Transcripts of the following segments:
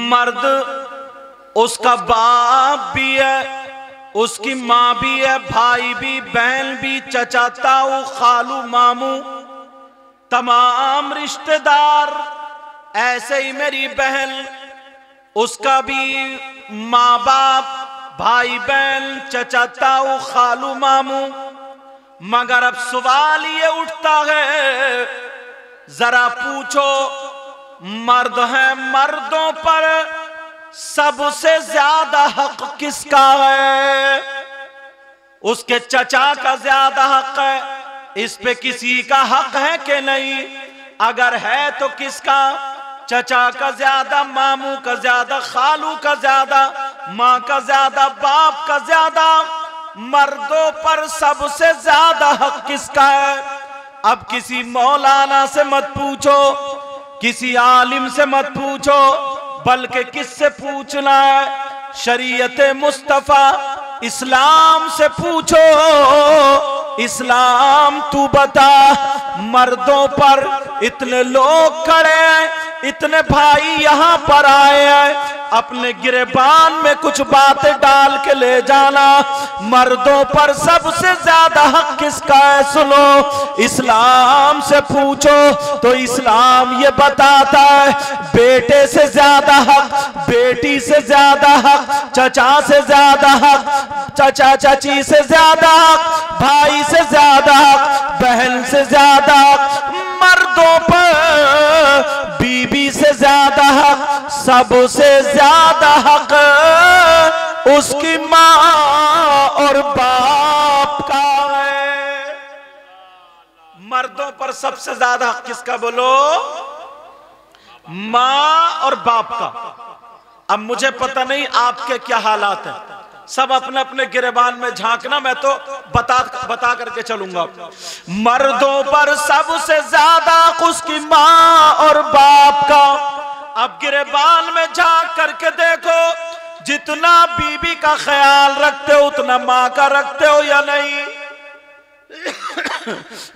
मर्द उसका बाप भी है, उसकी माँ भी है, भाई भी, बहन भी, चचा ताऊ खालू मामू तमाम रिश्तेदार। ऐसे ही मेरी बहन, उसका भी माँ बाप, भाई बहन, चचा ताऊ खालू मामू। मगर अब सवाल ये उठता है, जरा पूछो मर्द हैं, मर्दों पर सबसे ज्यादा हक किसका है? उसके चचा का ज्यादा हक है, इस पे किसी का हक है कि नहीं? अगर है तो किसका? चचा का ज्यादा, मामू का ज्यादा, खालू का ज्यादा, माँ का ज्यादा, बाप का ज्यादा। मर्दों पर सबसे ज्यादा हक किसका है? अब किसी मौलाना से मत पूछो, किसी आलिम से मत पूछो, बल्कि किससे पूछना है? शरीयत मुस्तफा इस्लाम से पूछो। इस्लाम तू बता, मर्दों पर इतने लोग खड़े हैं, इतने भाई यहाँ पर आए हैं, अपने गिरेबान में कुछ बातें डाल के ले जाना। मर्दों पर सबसे ज्यादा हक किसका है? सुनो, इस्लाम से पूछो तो इस्लाम ये बताता है, बेटे से ज्यादा हक, बेटी से ज्यादा हक, चचा से ज्यादा हक, चचा चाची से ज्यादा हक, भाई से ज्यादा हक, बहन से ज्यादा हक। मर्दों पर बीबी से ज्यादा हक, सबसे ज्यादा हक उसकी माँ और बाप का है। मर्दों पर सबसे ज्यादा हक किसका? बोलो, माँ और बाप का। अब मुझे पता नहीं आपके क्या हालात हैं, सब अपने अपने गिरेबान में झांकना, मैं तो बता करके चलूंगा। मर्दों पर सबसे ज्यादा उसकी माँ और बाप का। अब गिरेबान में झांक करके देखो, जितना बीबी का ख्याल रखते हो उतना माँ का रखते हो या नहीं?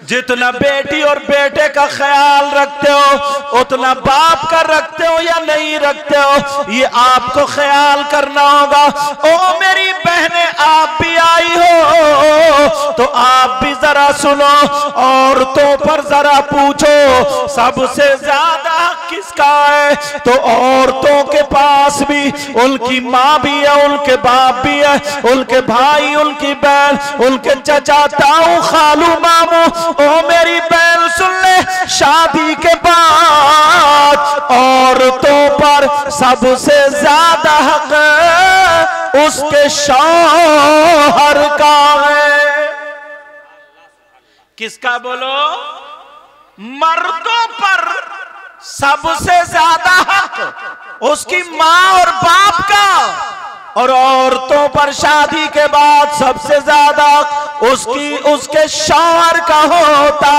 जितना बेटी और बेटे का ख्याल रखते हो उतना बाप का रखते हो या नहीं रखते हो? ये आपको ख्याल करना होगा। ओ मेरी बहनें, आप भी आई हो तो आप भी जरा सुनो, औरतों पर जरा पूछो सबसे ज्यादा किसका है? तो औरतों के पास भी उनकी माँ भी है, उनके बाप भी है, उनके भाई, उनकी बहन, उनके चचा ताऊ खालू मामू। ओ मेरी बहन सुन ले, शादी के बाद औरतों पर सबसे ज्यादा हक उसके शौहर का है। किसका? बोलो, मर्दों पर सबसे ज्यादा हक उसकी माँ और बाप का, और औरतों पर शादी के बाद सबसे ज्यादा उसके शौहर का होता।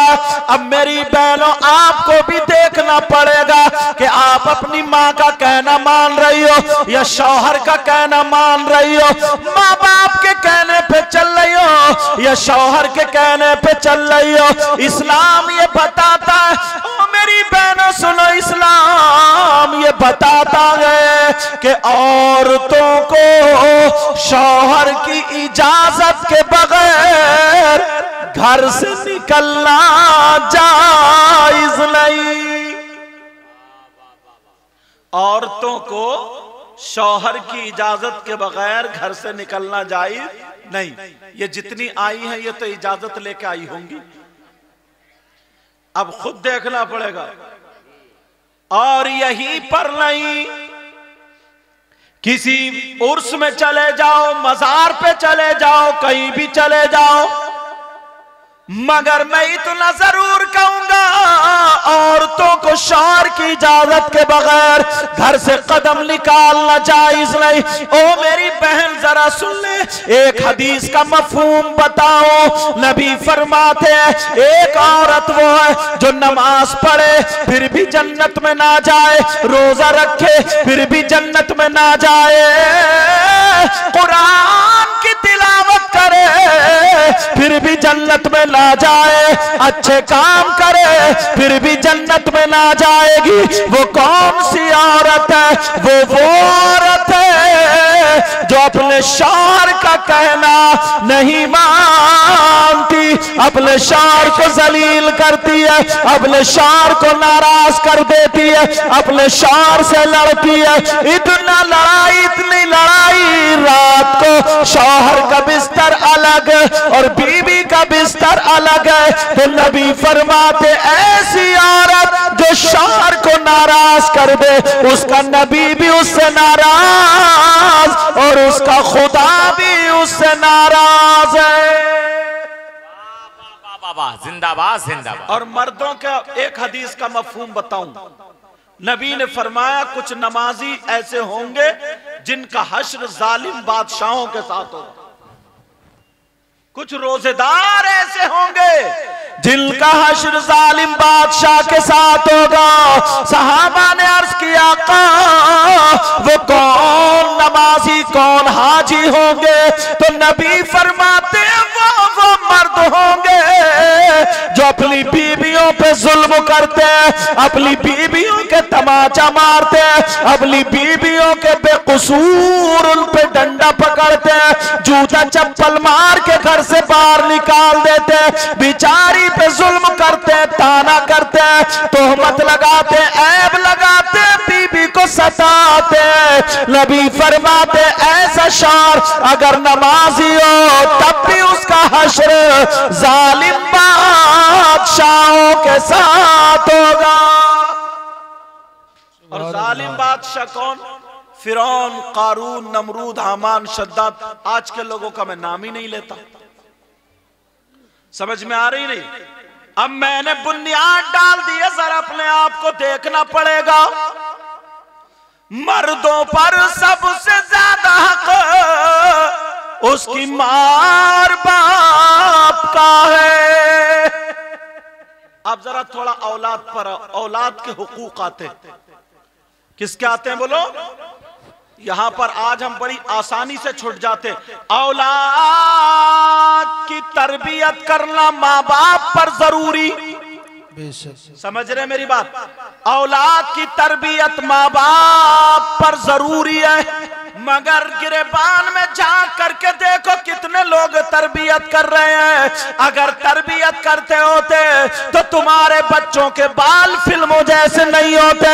अब मेरी बहनों, आपको भी देखना पड़ेगा कि आप अपनी माँ का कहना मान रही हो या शौहर का कहना मान रही हो, माँ बाप के कहने पे चल रही हो या शौहर के कहने पे चल रही हो। इस्लाम ये बताता है, ओ मेरी बहनों सुनो, इस्लाम ये बताता है कि औरतों को शौहर की इजाजत के बगैर घर से निकलना जायज नहीं। औरतों को शौहर की इजाजत के बगैर घर से निकलना जायज नहीं। ये जितनी आई हैं ये तो इजाजत लेके आई होंगी, अब खुद देखना पड़ेगा। और यहीं पर नहीं, किसी उर्स में चले जाओ, मजार पे चले जाओ, कहीं भी चले जाओ, मगर मैं इतना जरूर कहूंगा, औरतों को शौहर की इजाजत के बगैर घर से कदम निकालना जायज नहीं। ओ मेरी बहन जरा सुन ले, एक हदीस का मफहूम बताओ। नबी फरमाते हैं, एक औरत वो है जो नमाज पढ़े फिर भी जन्नत में ना जाए, रोजा रखे फिर भी जन्नत में ना जाए, कुरान की तिलावत करे फिर भी जन्नत में ना जाए, अच्छे काम करे फिर भी जन्नत में ना जाएगी। वो कौन सी औरत है? वो औरत है जो अपने शौहर का कहना नहीं मानती, अपने शौहर को जलील करती है, अपने शौहर को नाराज कर देती है, अपने शौहर से लड़ती है। इतनी लड़ाई, रात को शौहर का बिस्तर अलग और बीबी का बिस्तर अलग है। तो नबी फरमाते ऐसी औरत जो शौहर को नाराज कर दे, उसका नबी भी उससे नाराज और उसका खुदा भी उससे नाराज है। जिंदाबाद जिंदाबाद। और मर्दों का एक हदीस का मफहूम बताऊं, नबी ने फरमाया कुछ नमाजी ऐसे होंगे जिनका हश्र जालिम बादशाहों के साथ होगा, कुछ रोजेदार ऐसे होंगे जिनका हश्र जालिम बादशाह के साथ होगा। सहाबा ने अर्ज किया वो कौन नमाजी कौन हाजी होंगे? तो नबी फरमाते वो मर्द होंगे जो अपनी बीवियों पे जुल्म करते हैं, अपनी बीवियों के तमाचा मारते हैं, अपनी बीवियों के बेकसूर उन पे डंडा पकड़ते हैं, जूता चप्पल मार के घर से बाहर निकाल देते हैं, बिचारी पे जुल्म करते हैं, ताना करते हैं, तोहमत लगाते, ऐब लगाते, बीबी को सताते। नबी फरमाते ऐसा शौहर अगर नमाजी हो तब भी उसका हश्र जालिम बादशाहों के साथ होगा। और जालिम बादशाह कौन? फिरौन, कारून, नमरूद, हामान, शद्दाद। आज के लोगों का मैं नाम ही नहीं लेता। समझ में आ रही नहीं? अब मैंने बुनियाद डाल दी है, जरा अपने आप को देखना पड़ेगा। मर्दों पर सबसे ज्यादा हक उसकी मार बाप का है। अब जरा थोड़ा औलाद पर, औलाद के हुकूक आते, किसके आते हैं बोलो? यहां पर आज हम बड़ी आसानी से छुट जाते। औलाद की तरबियत करना माँ बाप पर जरूरी, समझ रहे मेरी बात? औलाद की तरबियत माँ बाप पर जरूरी है, मगर गिरेबान में जा करके देखो कितने लोग तरबियत कर रहे हैं। अगर तरबियत करते होते तो तुम्हारे बच्चों के बाल फिल्मों जैसे नहीं होते,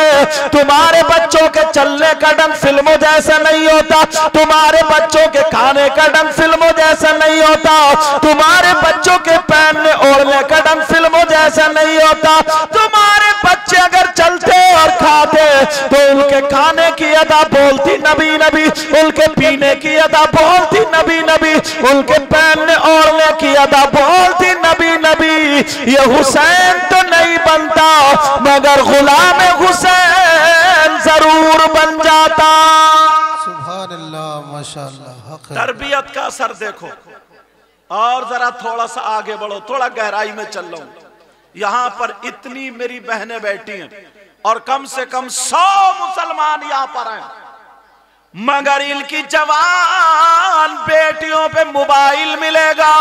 तुम्हारे बच्चों के चलने का ढंग फिल्मों जैसा नहीं होता, तुम्हारे बच्चों के खाने का ढंग फिल्मों जैसा नहीं होता, तुम्हारे बच्चों के पहनने ओढ़ने का ढंग फिल्मों जैसा नहीं होता। तुम्हारे बच्चे अगर चलते और खाते तो उनके खाने की अदा बोलती नबी नबी, उनके पीने की अदा बोलती नबी नबी, उनके पहनने ओढ़ने की अदा बोलती नबी नबी। ये हुसैन तो नहीं बनता मगर गुलाम हुसैन जरूर बन जाता। सुभान अल्लाह, माशाअल्लाह। तरबियत का असर देखो। और जरा थोड़ा सा आगे बढ़ो, थोड़ा गहराई में चल रहा हूं। यहां पर इतनी मेरी बहनें बैठी हैं और कम से कम 100 मुसलमान यहां पर हैं, मगर इनकी जवान बेटियों पे मोबाइल मिलेगा,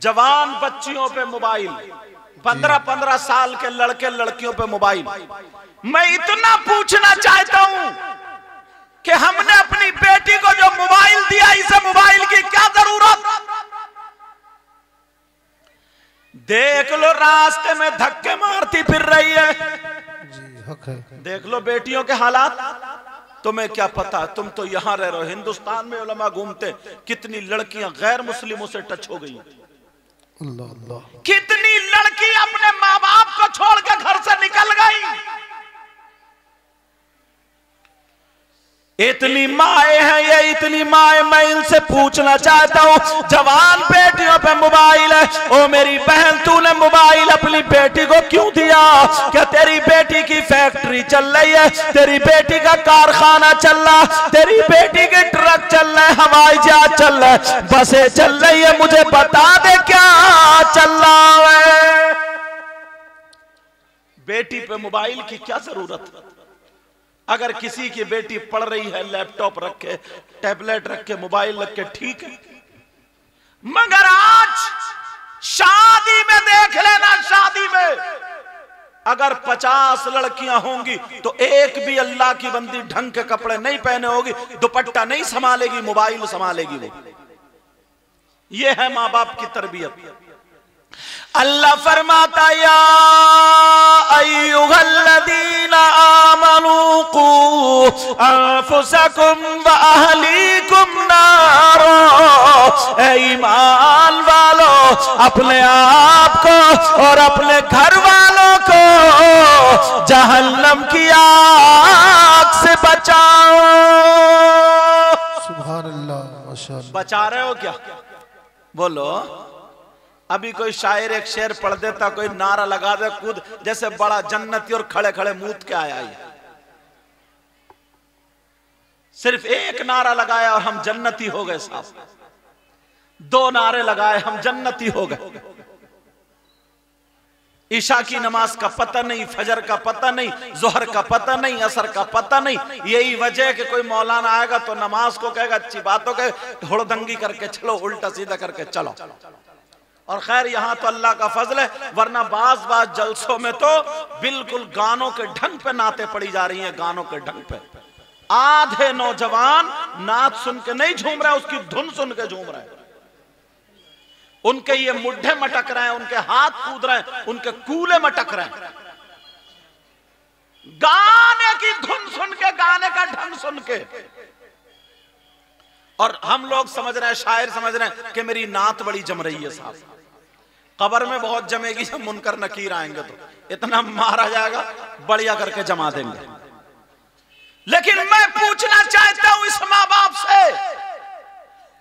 जवान बच्चियों पे मोबाइल, 15-15 साल के लड़के लड़कियों पे मोबाइल। मैं इतना पूछना चाहता हूं कि हमने अपनी बेटी को जो मोबाइल दिया, इसे मोबाइल की क्या जरूरत? देख लो रास्ते में धक्के मारती फिर रही है, देख लो बेटियों के हालात। तुम्हें क्या पता, तुम तो यहां रह रहे हो, हिंदुस्तान में उलमा घूमते, कितनी लड़कियां गैर मुस्लिमों से टच हो गई, अल्लाह अल्लाह। कितनी लड़की अपने माँ बाप को छोड़ के घर से निकल गई। इतनी माए हैं ये, इतनी माए। मैं इनसे पूछना चाहता हूं, जवान बेटियों पे मोबाइल है, ओ मेरी बहन तूने मोबाइल अपनी बेटी को क्यों दिया? क्या तेरी बेटी की फैक्ट्री चल रही है, तेरी बेटी का कारखाना चल रहा, तेरी बेटी के ट्रक चल रहे, हवाई जहाज चल रहा है, बसें चल रही है, मुझे बता दे क्या चल रहा है? बेटी पे मोबाइल की क्या जरूरत? अगर किसी की बेटी पढ़ रही है, लैपटॉप रखे, टैबलेट रखे, मोबाइल रखे, ठीक है, मगर आज शादी में देख लेना, शादी में अगर 50 लड़कियां होंगी तो एक भी अल्लाह की बंदी ढंग के कपड़े नहीं पहने होगी, दुपट्टा नहीं संभालेगी, मोबाइल संभालेगी वो। ये है माँ बाप की तरबियत। अल्लाह फरमाता या अय्युहल्लज़ीना आमनू कू अनफुसकुम व अहलीकुम नारो, ऐ ईमान वालो अपने आप को और अपने घर वालों को जहन्नम की आग से बचाओ। सुभान अल्लाह, माशाअल्लाह। बचा रहे हो क्या? बोलो। अभी कोई शायर एक शेर पढ़ देता, कोई नारा लगा दे कूद जैसे बड़ा जन्नती और खड़े खड़े मूत के आया ही। सिर्फ एक नारा लगाया और हम जन्नती हो गए साहब। 2 नारे लगाए हम जन्नती हो गए। ईशा की नमाज का पता नहीं, फजर का पता नहीं, जोहर का पता नहीं, असर का पता नहीं। यही वजह है कि कोई मौलाना आएगा तो नमाज को कहेगा अच्छी बातों के हुड़दंगी करके चलो, उल्टा सीधा करके चलो। और खैर यहां तो अल्लाह का फजल है, वरना बाज जलसों में तो बिल्कुल गानों के ढंग पे नाते पड़ी जा रही हैं, गानों के ढंग पे। आधे नौजवान नात सुन के नहीं झूम रहे, उसकी धुन सुन के झूम रहे हैं। उनके ये मुड्ढे मटक रहे हैं, उनके हाथ कूद रहे हैं, उनके कूले मटक रहे हैं, गाने की धुन सुन के, गाने का ढंग सुन के। और हम लोग समझ रहे हैं, शायर समझ रहे हैं कि मेरी नात बड़ी जम रही है साहब। कब्र में बहुत जमेगी, जब मुनकर नकीर आएंगे तो इतना मारा जाएगा, बढ़िया करके जमा देंगे। लेकिन मैं पूछना चाहता हूं इस माँ बाप से,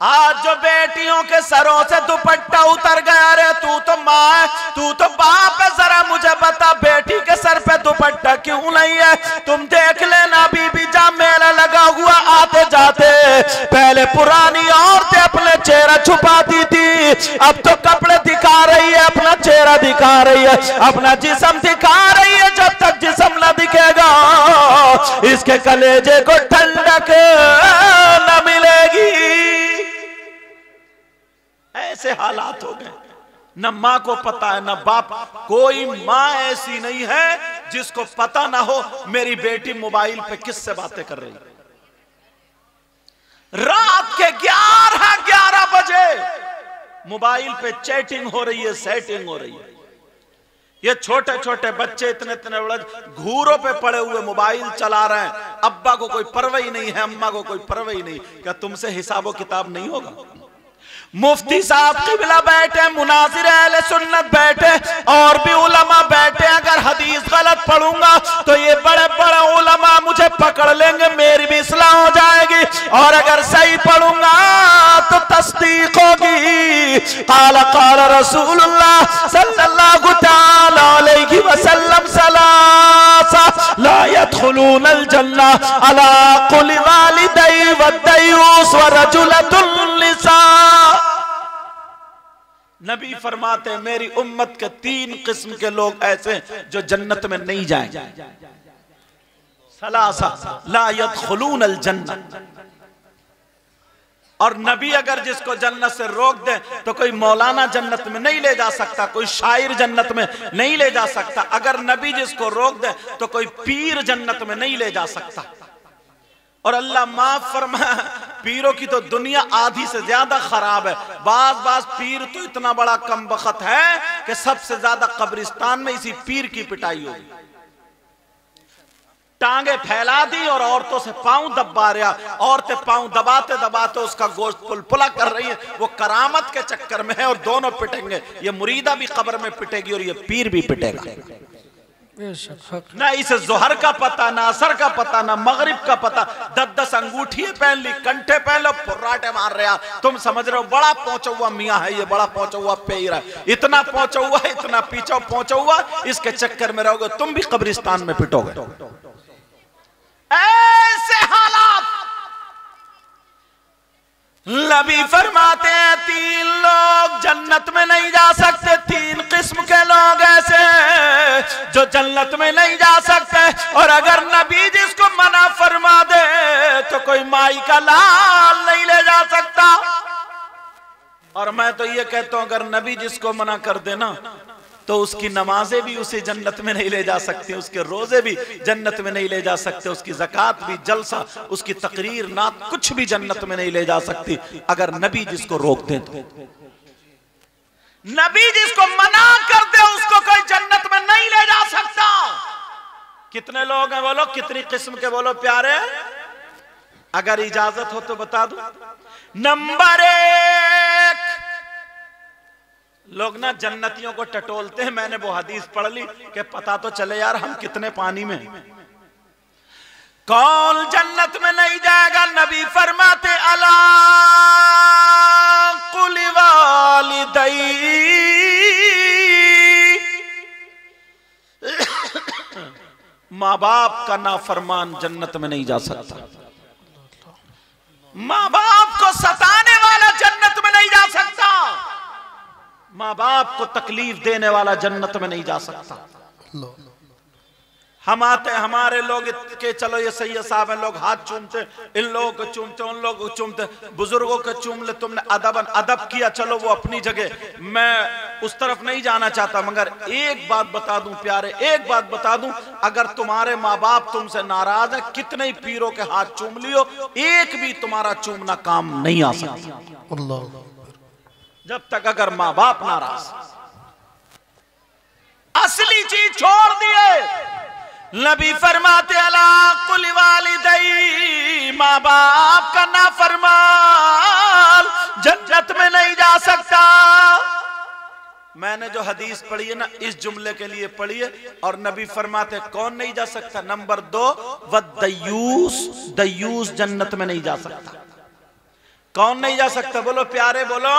आज जो बेटियों के सरों से दुपट्टा उतर गया, रे तू तो माँ है, तू तो बाप है, जरा मुझे बता बेटी के सर पे दुपट्टा क्यों नहीं है? तुम देख लेना बीबी, जहाँ मेला लगा हुआ आते जाते पहले पुरानी औरतें अपने चेहरा छुपाती थी, अब तो कपड़े दिखा रही है, अपना चेहरा दिखा रही है, अपना जिस्म दिखा रही है। जब तक जिस्म न दिखेगा इसके कलेजे को ठंडक न मिलेगी। ऐसे हालात हो गए, न मां को पता है न बाप। कोई मां ऐसी नहीं है जिसको पता ना हो मेरी बेटी मोबाइल पे किससे बातें कर रही है। रात के 11 बजे मोबाइल पे चैटिंग हो रही है, सेटिंग हो रही है। ये छोटे छोटे बच्चे इतने इतने बड़े घूरों पे पड़े हुए मोबाइल चला रहे हैं। अब्बा को कोई परवाही नहीं है, अम्मा को कोई परवाही नहीं। क्या तुमसे हिसाबो किताब नहीं होगा? मुफ्ती साहब किबला बैठे, मुनाजिर अहले सुन्नत बैठे, और भी उलमा बैठे। अगर हदीस गलत पढ़ूंगा तो ये बड़े बड़े उलमा मुझे पकड़ लेंगे, मेरी भी इस्लाह हो जाएगी। और अगर सही पढ़ूंगा तो तस्दीक होगी। क़ाल क़ाल रसूलुल्लाह सल्लल्लाहु तआला अलैहि वसल्लम सलासा ला यदखुलूनल जन्नह अला कुल्लि वालिदै वद्दयूस व रजुलतुल लिसा। नबी फरमाते मेरी उम्मत के 3 किस्म के लोग ऐसे जो जन्नत में नहीं जाएंगे। सलासा ला यदखुलूनल जन्नह। और नबी अगर जिसको जन्नत से रोक दे तो कोई मौलाना जन्नत में नहीं ले जा सकता, कोई शायर जन्नत में नहीं ले जा सकता। अगर नबी जिसको रोक दे तो कोई पीर जन्नत में नहीं ले जा सकता। और अल्लाह माफ फरमाए, पीरों की तो दुनिया आधी से ज्यादा खराब है। बाज पीर तो इतना बड़ा कमबख्त है कि सबसे ज्यादा कब्रिस्तान में इसी पीर की पिटाई होगी। टांगे फैला दी और औरतों से पांव दबा रहा, औरतें पांव दबाते दबाते उसका गोश्त पुलपुला कर रही है। वो करामत के चक्कर में है और दोनों पिटेंगे। ये मुरीदा भी कब्र में पिटेगी और ये पीर भी पिटेगा। ना इसे जोहर का पता, ना असर का पता, ना मगरिब का पता। 10-10 अंगूठियां पहन ली, कंठे पहन लो, पुर्राटे मार रहा। तुम समझ रहे हो बड़ा पहुंचा हुआ मियाँ है, ये बड़ा पहुंचा हुआ पेड़ है, इतना पहुंचा हुआ है, इतना पीछा पहुंचा हुआ। इसके चक्कर में रहोगे तुम भी कब्रिस्तान में पिटोगे। ऐसे हालात नबी फरमाते हैं 3 लोग जन्नत में नहीं जा सकते। 3 किस्म के लोग ऐसे हैं जो जन्नत में नहीं जा सकते। और अगर नबी जिसको मना फरमा दे तो कोई माई का लाल नहीं ले जा सकता। और मैं तो ये कहता हूं अगर नबी जिसको मना कर देना तो उसकी नमाजें भी उसे जन्नत में नहीं ले जा सकती, उसके रोजे भी जन्नत में नहीं ले जा सकते, उसकी ज़कात भी, जलसा, उसकी तकरीर, नात, कुछ भी जन्नत में नहीं ले जा सकती अगर नबी जिसको रोक दे तो। नबी जिसको मना कर दे उसको कोई जन्नत में नहीं ले जा सकता। कितने लोग हैं बोलो, कितनी किस्म के बोलो प्यारे? अगर इजाजत हो तो बता दूं। नंबर 1, लोग ना जन्नतियों को टटोलते हैं। मैंने वो हदीस पढ़ ली कि पता तो चले यार हम कितने पानी में। कौन जन्नत में नहीं जाएगा? नबी फरमाते अला कुल वालिदै, माँ बाप का नाफरमान जन्नत में नहीं जा सकता। माँ बाप को सताने वाला जन्नत में नहीं जा सकता। माँ बाप को तकलीफ देने वाला जन्नत में नहीं जा सकता। हम आते हमारे लोग के चलो ये सैयद साहब हैं, लोग हाथ चूमते, इन लोगों को चूमते, उन लोगों को चूमते, बुजुर्गों को चूम ले, तुमने अदब किया, चलो वो अपनी जगह, मैं उस तरफ नहीं जाना चाहता। मगर एक बात बता दूं प्यारे, एक बात बता दूं, अगर तुम्हारे माँ बाप तुमसे नाराज है, कितने ही पीरों के हाथ चूम लियो, एक भी तुम्हारा चूमना काम नहीं आ सकता जब तक अगर माँ बाप नाराज। असली चीज छोड़ दिए। नबी फरमाते अला कुल वालिदै, माँ बाप का नाफरमान जन्नत में नहीं जा सकता। मैंने जो हदीस पढ़ी है ना, इस जुमले के लिए पढ़ी है। और नबी फरमाते कौन नहीं जा सकता? नंबर 2, वद्दयूस, दयूस जन्नत में नहीं जा सकता। कौन नहीं जा सकता? बोलो प्यारे, बोलो।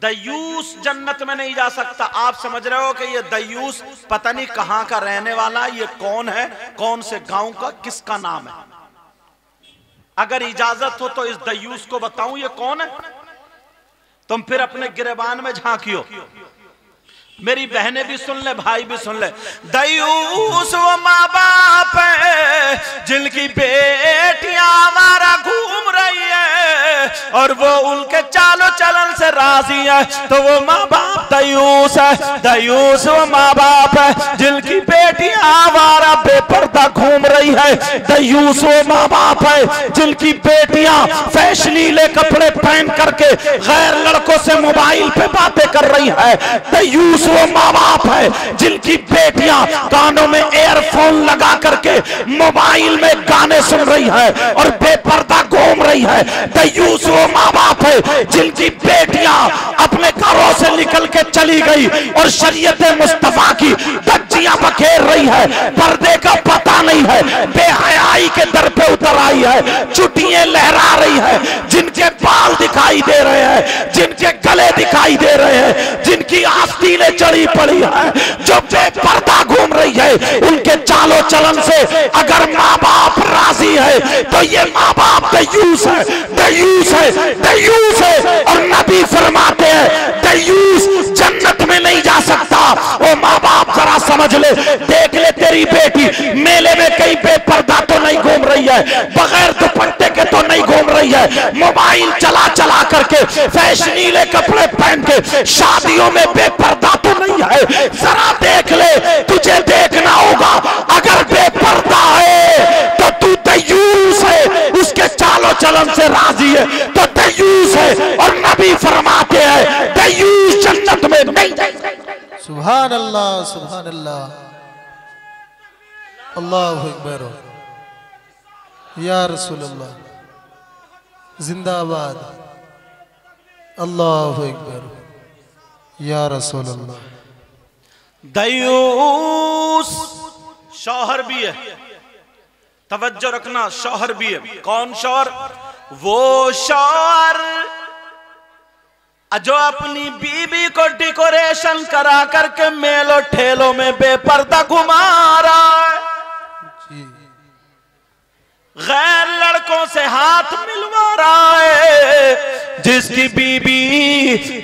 दयूस जन्नत में नहीं जा सकता। आप समझ रहे हो कि ये दयूस पता नहीं कहां का रहने वाला, ये कौन है, कौन से गांव का, किसका नाम है? अगर इजाजत हो तो इस दयूस को बताऊं ये कौन है? तुम फिर अपने गिरेबान में झांकियो। मेरी बहनें भी सुन ले, भाई भी सुन ले। दयूस वो माँ बाप है जिनकी बेटियां हमारा घूम रही है और वो उनके चालो चलन से राजी है, तो वो माँ बाप दयूस है। दयूस वो माँ बाप है जिनकी बेटियां हमारा बेपर्दा घूम रही है। दयूस वो माँ बाप है जिनकी बेटियां फैशनीले कपड़े पहन करके गैर लड़कों से मोबाइल पे बातें कर रही है। दयूस वो माँ बाप है जिनकी बेटियां कानों में एयरफोन लगा करके मोबाइल में गाने सुन रही है और बेपर्दा घूम रही है। दयूस वो माँ बाप है जिनकी बेटियां अपने घरों से निकल के चली गई और शरीयत मुस्तफा की धज्जियां बखेर रही है, पर्दे का पता नहीं है, बेहयाई के दर पे उतर आई है, चुटियां लहरा रही है, जिनके बाल दिखाई दे रहे हैं, जिनके गले दिखाई दे रहे हैं, जिनकी आस्तीनें चढ़ी पड़ी है, जो बेपर्दा घूम रही है, उनके चालो चलन से अगर माँ बाप राजी है तो ये माँ बाप दयूस है, दयूस है, दयूस है। और नबी फरमाते हैं दयूस जन्नत में नहीं जा सकता। वो माँ बाप जरा समझ ले, देख ले तेरी बेटी मेले में कहीं बेपर्दा तो नहीं घूम रही है, बगैर दुपट्टे के तो नहीं घूम रही है, मोबाइल चला चला करके फैशनीले कपड़े पहन के शादियों में बेपर्दा तो नहीं है। जरा देख ले, तुझे देखना होगा, अगर बेपर्दा है तो तू दयूस है, उसके चालो चलन से राजी है तो दयूस है। और नबी फरमाते हैं दयूस जन्नत में नहीं जाएगा। सुभान अल्लाह, सुभान अल्लाह, अल्लाहु अकबर, या रसूल अल्लाह, जिंदाबाद, अल्लाहु अकबर, या रसूल अल्लाह। दयूस शौहर भी है, तवज्जो रखना, शौहर भी है। कौन शौहर? वो शौहर जो अपनी बीबी को डेकोरेशन करा करके मेलो ठेलों में बेपर्दा घुमा रहा है, गैर लड़कों से हाथ मिलवा रहा है, जिसकी बीबी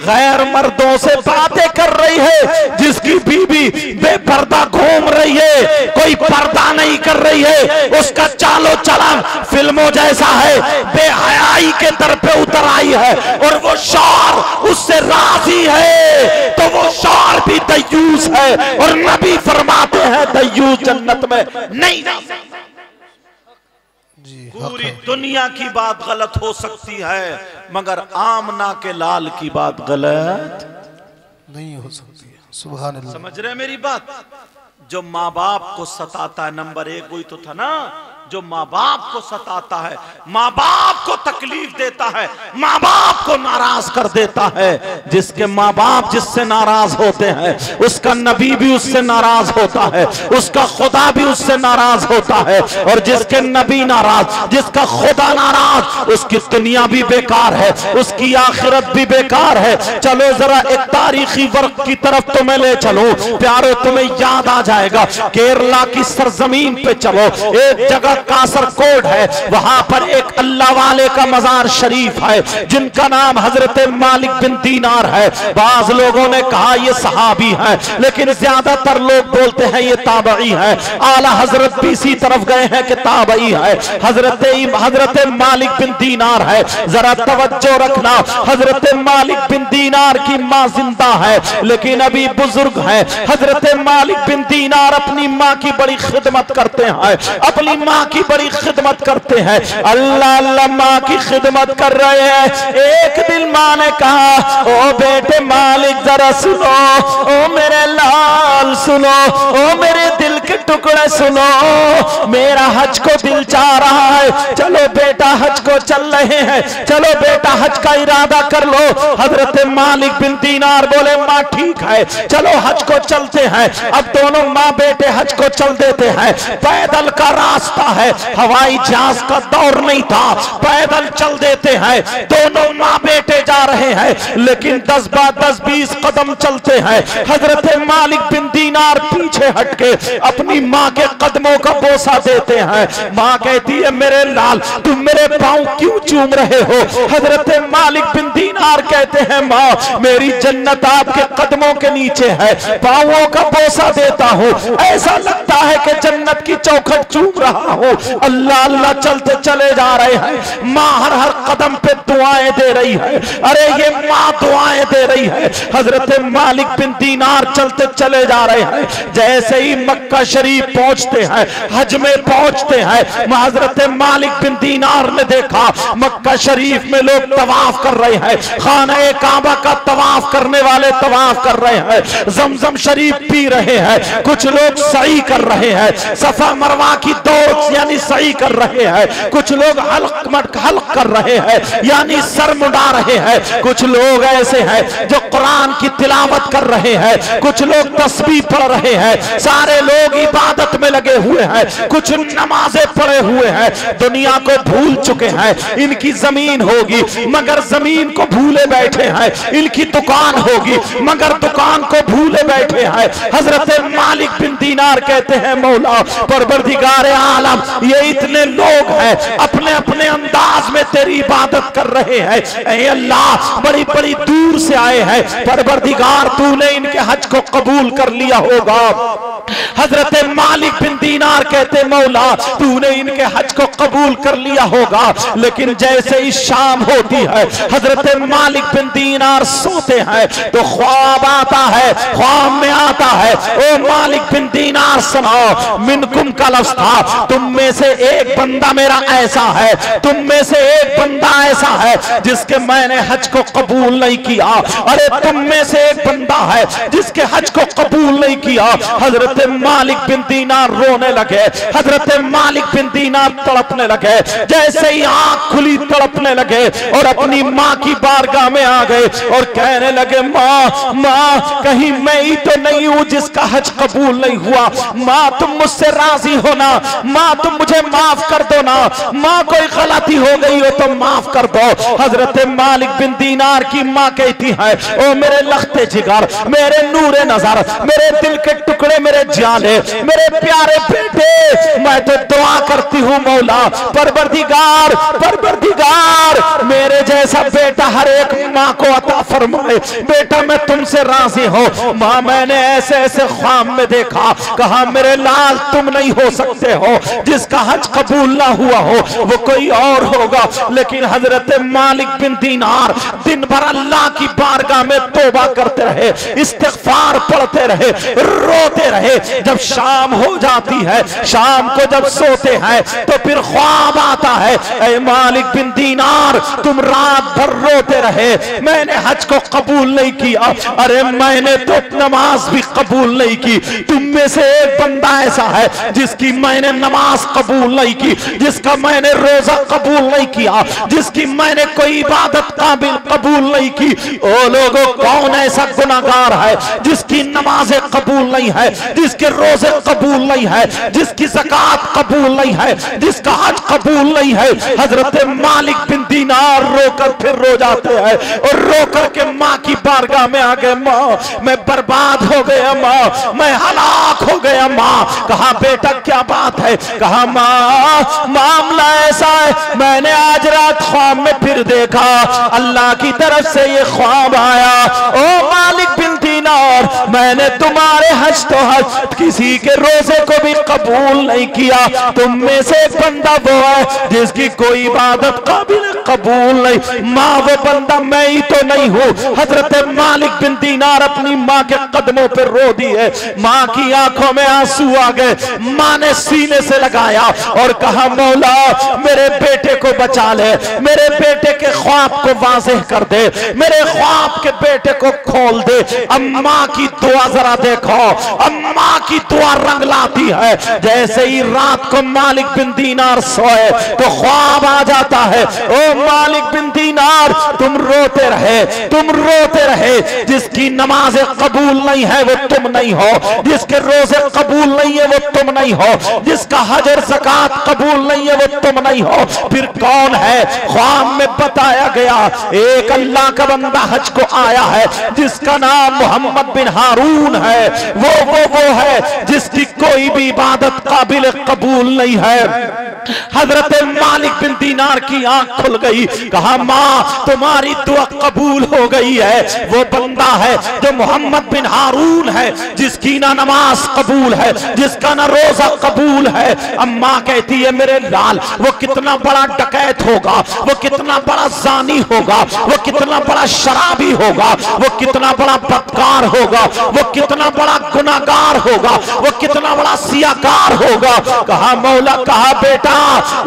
गैर मर्दों से बातें कर रही है, जिसकी बीबी बेपर्दा घूम रही है, कोई पर्दा नहीं कर कर रही है, उसका चालो चलन फिल्मों जैसा है, बेहयाई के दर पे उतर आई है और वो शौहर उससे राजी है, तो वो शौहर भी दयूस है। और नबी फरमाते हैं दयूस जन्नत में नहीं। पूरी दुनिया की बात गलत हो सकती है मगर आमना के लाल की बात गलत नहीं हो सकती। सुभान अल्लाह। समझ रहे मेरी बात? जो माँ बाप को सताता है, नंबर एक वही तो था ना, जो माँ बाप को सताता है, माँ बाप को तकलीफ देता है, माँ बाप को नाराज कर देता है, जिसके माँ बाप जिससे नाराज होते हैं उसका नबी भी उससे नाराज होता है, उसका खुदा भी उससे नाराज होता है। और जिसके नबी नाराज, जिसका खुदा नाराज, उसकी दुनिया भी बेकार है, उसकी आखिरत भी बेकार है। चलो जरा एक तारीखी वर्क की तरफ तुम्हें ले चलो प्यारो, तुम्हें याद आ जाएगा। केरला की सरजमीन पे चलो, एक जगह कासरकोड है, वहां पर एक अल्लाह वाले का मजार शरीफ है जिनका नाम हजरत मालिक बिन दीनार है। बाज लोगों ने कहा ये सहाबी है, लेकिन ज्यादातर लोग बोलते हैं ये ताबई है। आला हजरत भी इसी तरफ गए हैं कि ताबई है। हजरत मालिक बिन दीनार है। जरा तवज्जो रखना, हजरत मालिक बिन दीनार की मां जिंदा है लेकिन अभी बुजुर्ग है। हजरत मालिक बिन दीनार अपनी मां की बड़ी खिदमत करते हैं, अपनी मां की बड़ी खिदमत करते हैं। अल्लाह अल्लाह, मां की खिदमत कर रहे हैं। एक दिन मां ने कहा, ओ बेटे मालिक जरा सुनो, ओ मेरे लाल सुनो, ओ मेरे दिल के टुकड़े सुनो, मेरा हज को दिल चाह रहा है, चलो बेटा हज को चल रहे हैं, चलो बेटा हज का इरादा कर लो। हजरत मालिक बिन दीनार बोले मां ठीक है चलो हज को चलते हैं। अब दोनों माँ बेटे हज को चल देते हैं। पैदल का रास्ता है, हवाई जहाज का दौर नहीं था, पैदल चल देते हैं। दोनों माँ बेटे जा रहे हैं लेकिन 10-20 कदम चलते हैं। हजरत मालिक बिन दीनार पीछे हटके अपनी माँ के कदमों का बोसा देते हैं। माँ कहती है मेरे लाल तुम मेरे पांव क्यों चूम रहे हो? हजरत मालिक बिन दीनार कहते हैं माँ मेरी जन्नत आपके कदमों के नीचे है, पांवों का बोसा देता हूँ, ऐसा लगता है कि जन्नत की चौखट चूम रहा हूँ। अल्लाह अल्लाह चलते चले जा रहे हैं। माँ हर हर कदम पे दुआएं दे रही है। अरे ये माँ दुआएं दे रही है। हजरत मालिक बिन दीनार चलते चले जा रहे हैं। जैसे ही मक्का शरीफ पहुंचते हैं, हज में पहुंचते हैं, हजरत मालिक बिन दीनार ने देखा मक्का शरीफ में लोग तवाफ कर रहे हैं। खाना काबा का तवाफ करने वाले तवाफ कर रहे हैं, जमजम शरीफ पी रहे हैं, कुछ लोग सही कर रहे हैं, सफा मरवा की दौड़ यानी सही कर रहे हैं, कुछ लोग हल्क कर रहे हैं यानी सर मुड़ा रहे हैं, कुछ लोग ऐसे हैं जो कुरान की तिलावत कर रहे हैं, कुछ लोग तस्बीह पढ़ रहे हैं, सारे लोग इबादत में लगे हुए हैं, कुछ नमाजें पढ़े हुए हैं, दुनिया को भूल चुके हैं। इनकी जमीन होगी मगर जमीन को भूले बैठे हैं, इनकी दुकान होगी मगर दुकान को भूले बैठे हैं। हजरत मालिक बिन दीनार कहते हैं मौला परवरदिगार आलम ये इतने लोग हैं अपने अपने अंदाज में तेरी इबादत कर रहे हैं। ऐ अल्लाह बड़ी बड़ी दूर से आए हैं, परवरदिगार तूने इनके हज को कबूल कर लिया होगा। हजरत मालिक बिन दीनार कहते मौला तूने इनके हज को कबूल कर लिया होगा। लेकिन जैसे ही शाम होती है हजरत मालिक बिन दीनार सोते हैं तो ख्वाब आता है, ख्वाब में आता है ओ मालिक बिन दीनार सुनाओ मिनकुम का लफ्ज़ था, तुम में से एक बंदा मेरा ऐसा है, तुम में से एक बंदा ऐसा है जिसके मैंने हज को कबूल नहीं किया। अरे तुम में से एक बंदा है जिसके हज को कबूल नहीं किया। हजरत मालिक बिन दीनार रोने लगे, हजरत मालिक बिन दीनार तड़पने लगे। जैसे ही आंख खुली तड़पने लगे और अपनी माँ की बारगाह में आ गए और कहने लगे माँ माँ कहीं मैं ही तो नहीं हूँ जिसका हज कबूल नहीं हुआ, माँ तुम मुझसे राजी हो ना, माँ तुम मुझे माफ कर दो ना, माँ कोई गलती हो गई हो तो माफ कर दो। हजरत मालिक बिन दीनार की माँ कहती है ओ मेरे लखते जिगर, मेरे नूरे नजर, मेरे दिल के टुकड़े, मेरे जाने, मेरे प्यारे बेटे मैं तो दुआ करती हूँ मौला परवरदिगार, परवरदिगार मेरे जैसा बेटा हर एक माँ को अता फरमाए। बेटा मैं तुमसे राजी हूँ माँ, मैंने ऐसे ऐसे ख्वाब में देखा, कहा मेरे लाल तुम नहीं हो सकते हो, जिसका हज कबूल ना हुआ हो वो कोई और होगा। लेकिन हजरत मालिक बिन दीनार दिन भर अल्लाह की बारगाह में तौबा करते रहे, इस्तिग़फ़ार पढ़ते रहे, रोते रहे। जब शाम हो जाती है, शाम को जब सोते हैं तो फिर ख्वाब आता है, ऐ मालिक बिन दीनार तुम रात भर रोते रहे, मैंने हज को कबूल नहीं किया। अरे मैंने तो नमाज भी कबूल नहीं की। तुम में से एक बंदा ऐसा है जिसकी मैंने नमाज कबूल नहीं की, जिसका मैंने रोजा कबूल नहीं किया, जिसकी मैंने कोई इबादत काबिल कबूल नहीं की। ओ लोगों, कौन ऐसा गुनाहगार है जिसकी नमाजें कबूल नहीं है, जिसके रोजे कबूल नहीं है, जिसकी ज़कात कबूल नहीं है, जिसका हज कबूल नहीं है। हजरत मालिक बिन दीनार रोकर फिर रो जाते हैं और रो करके माँ की बारगाह में आ गए, माँ मैं बर्बाद हो गया, माँ मैं हलाक हो गया। माँ कहा बेटा क्या बात है? कहा माँ मामला ऐसा है, मैंने आज रात ख्वाब में फिर देखा, अल्लाह की तरफ से ये ख्वाब आया, ओ मालिक बिन दीनार मैंने तुम्हारे हज तो हज किसी के रोजे को भी कबूल नहीं किया। तुम में से एक बंदा वो है जिसकी कोई इबादत काबिल कबूल नहीं। माँ वो बंदा मैं ही तो नहीं हूँ। हजरत मालिक बिन दीनार अपनी माँ के कदमों पर रो दिए, माँ की आंखों में आंसू आ गए। माँ ने सीने से लगाया और कहा मौला मेरे बेटे को बचा ले, मेरे बेटे के ख्वाब को वाज़ेह कर दे, मेरे ख्वाब के बेटे को खोल दे। अम्मा की दुआ जरा देखो, अम्मा की दुआ रंग लाती है। जैसे ही रात को मालिक बिन दीनार सोए तो ख्वाब आ जाता है, ओ मालिक बिन दीनार तुम रोते रहे, तुम रोते रहे, जिसकी नमाजें कबूल नहीं है वो तुम नहीं हो, जिसके रोजे कबूल नहीं है वो तुम नहीं हो, जिसका हज और ज़कात कबूल नहीं है वो तुम नहीं हो। फिर कौन है? ख्वाब में बताया गया एक अल्लाह का बंदा हज को आया है जिसका नाम मोहम्मद बिन हारून है। वो है जिसकी कोई भी इबादत काबिल कबूल नहीं है। हजरत मालिक बिन दीनार की आंख खुल गई, कहा माँ तुम्हारी दुआ कबूल हो गई है। वो बंदा है जो मोहम्मद बिन हारून है, जिसकी ना नमाज कबूल है, जिसका ना रोजा कबूल है। अम्मा कहती है मेरे लाल वो कितना बड़ा डकैत होगा, वो कितना बड़ा जानी होगा, वो कितना बड़ा शराबी होगा, वो कितना बड़ा बदकार होगा, वो कितना बड़ा गुनाहगार होगा, वो कितना बड़ा सियाकार होगा। कहा मौला, कहा बेटा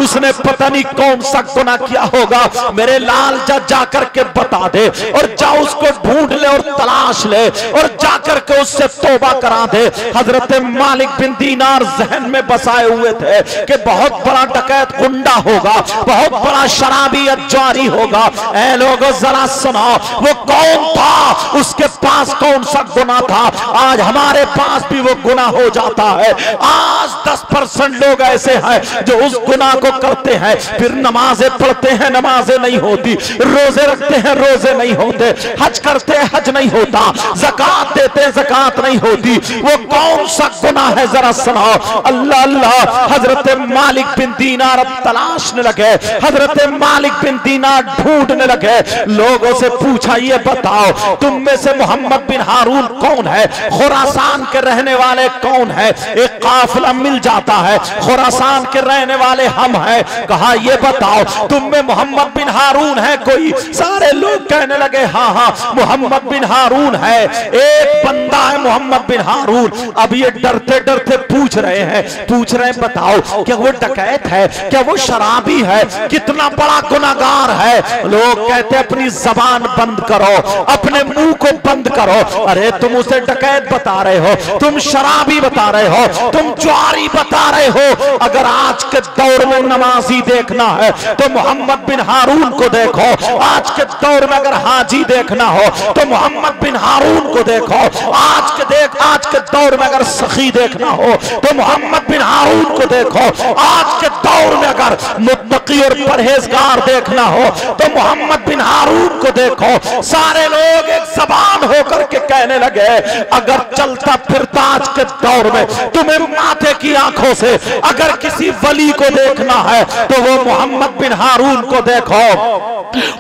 उसने पता नहीं कौन सा गुनाह किया होगा, मेरे लाल जा करके बता दे और जा उसको ढूंढ ले और तलाश ले और जा करके उससे तौबा करा दे। हजरत मालिक बिन दीनार जहन में बसाए हुए थे कि बहुत बड़ा डकैत गुंडा होगा, बहुत बड़ा शराबी अज्जारी होगा। ऐ लोगों जरा सुनो, वो कौन था, उसके पास कौन सा गुनाह था। आज हमारे पास भी वो गुनाह हो जाता है। आज 10% लोग ऐसे हैं जो उस गुनाह को करते हैं, फिर नमाजें पढ़ते हैं, नमाजें नहीं होती, रोजे रखते हैं, रोजे नहीं होते, हज करते हैं, हज नहीं होता, ज़कात देते हैं, ज़कात नहीं होती। वो कौन सा गुनाह है जरा सुनाओ। अल्लाह अल्लाह। हजरत मालिक बिन दीनार अब तलाशने लगे, हजरत मालिक बिन दीनार ढूंढने लगे। लोगों से पूछा ये बताओ तुम में से मोहम्मद बिन हारून कौन है, खुरासान के रहने वाले कौन है। एक काफिला मिल जाता है, खुरासान के रहने वाले हम हैं। कहा ये बताओ तुम में मोहम्मद बिन हारून है कोई। सारे लोग कहने लगे हाँ हाँ मोहम्मद बिन हारून है, एक बंदा है मोहम्मद बिन हारून। अब ये डरते डरते पूछ रहे हैं बताओ क्या वो डकैत है, क्या वो शराबी है, कितना बड़ा गुनाहगार है। लोग कहते अपनी जबान बंद करो, अपने मुंह को बंद करो। अरे तुम उसे डकैत बता रहे हो, तुम शराबी बता रहे हो, तुम ज्वारी बता रहे हो। अगर आज के दौर में नमाजी देखना है तो मोहम्मद बिन हारून को देखो, आज के दौर में अगर हाजी देखना हो तो मोहम्मद बिन हारून को देखो, आज के दौर में अगर सखी देखना हो तो मोहम्मद बिन हारून को देखो, आज के दौर में अगर मुत्तकी और परहेजगार देखना हो तो मोहम्मद बिन हारून को देखो। सारे लोग एक जबान होकर के कहने लगे अगर चलता फिरता आज के दौर में तुम्हें माथे की आंखों से अगर किसी वली को देखना है तो वो मोहम्मद बिन हारून को देखो,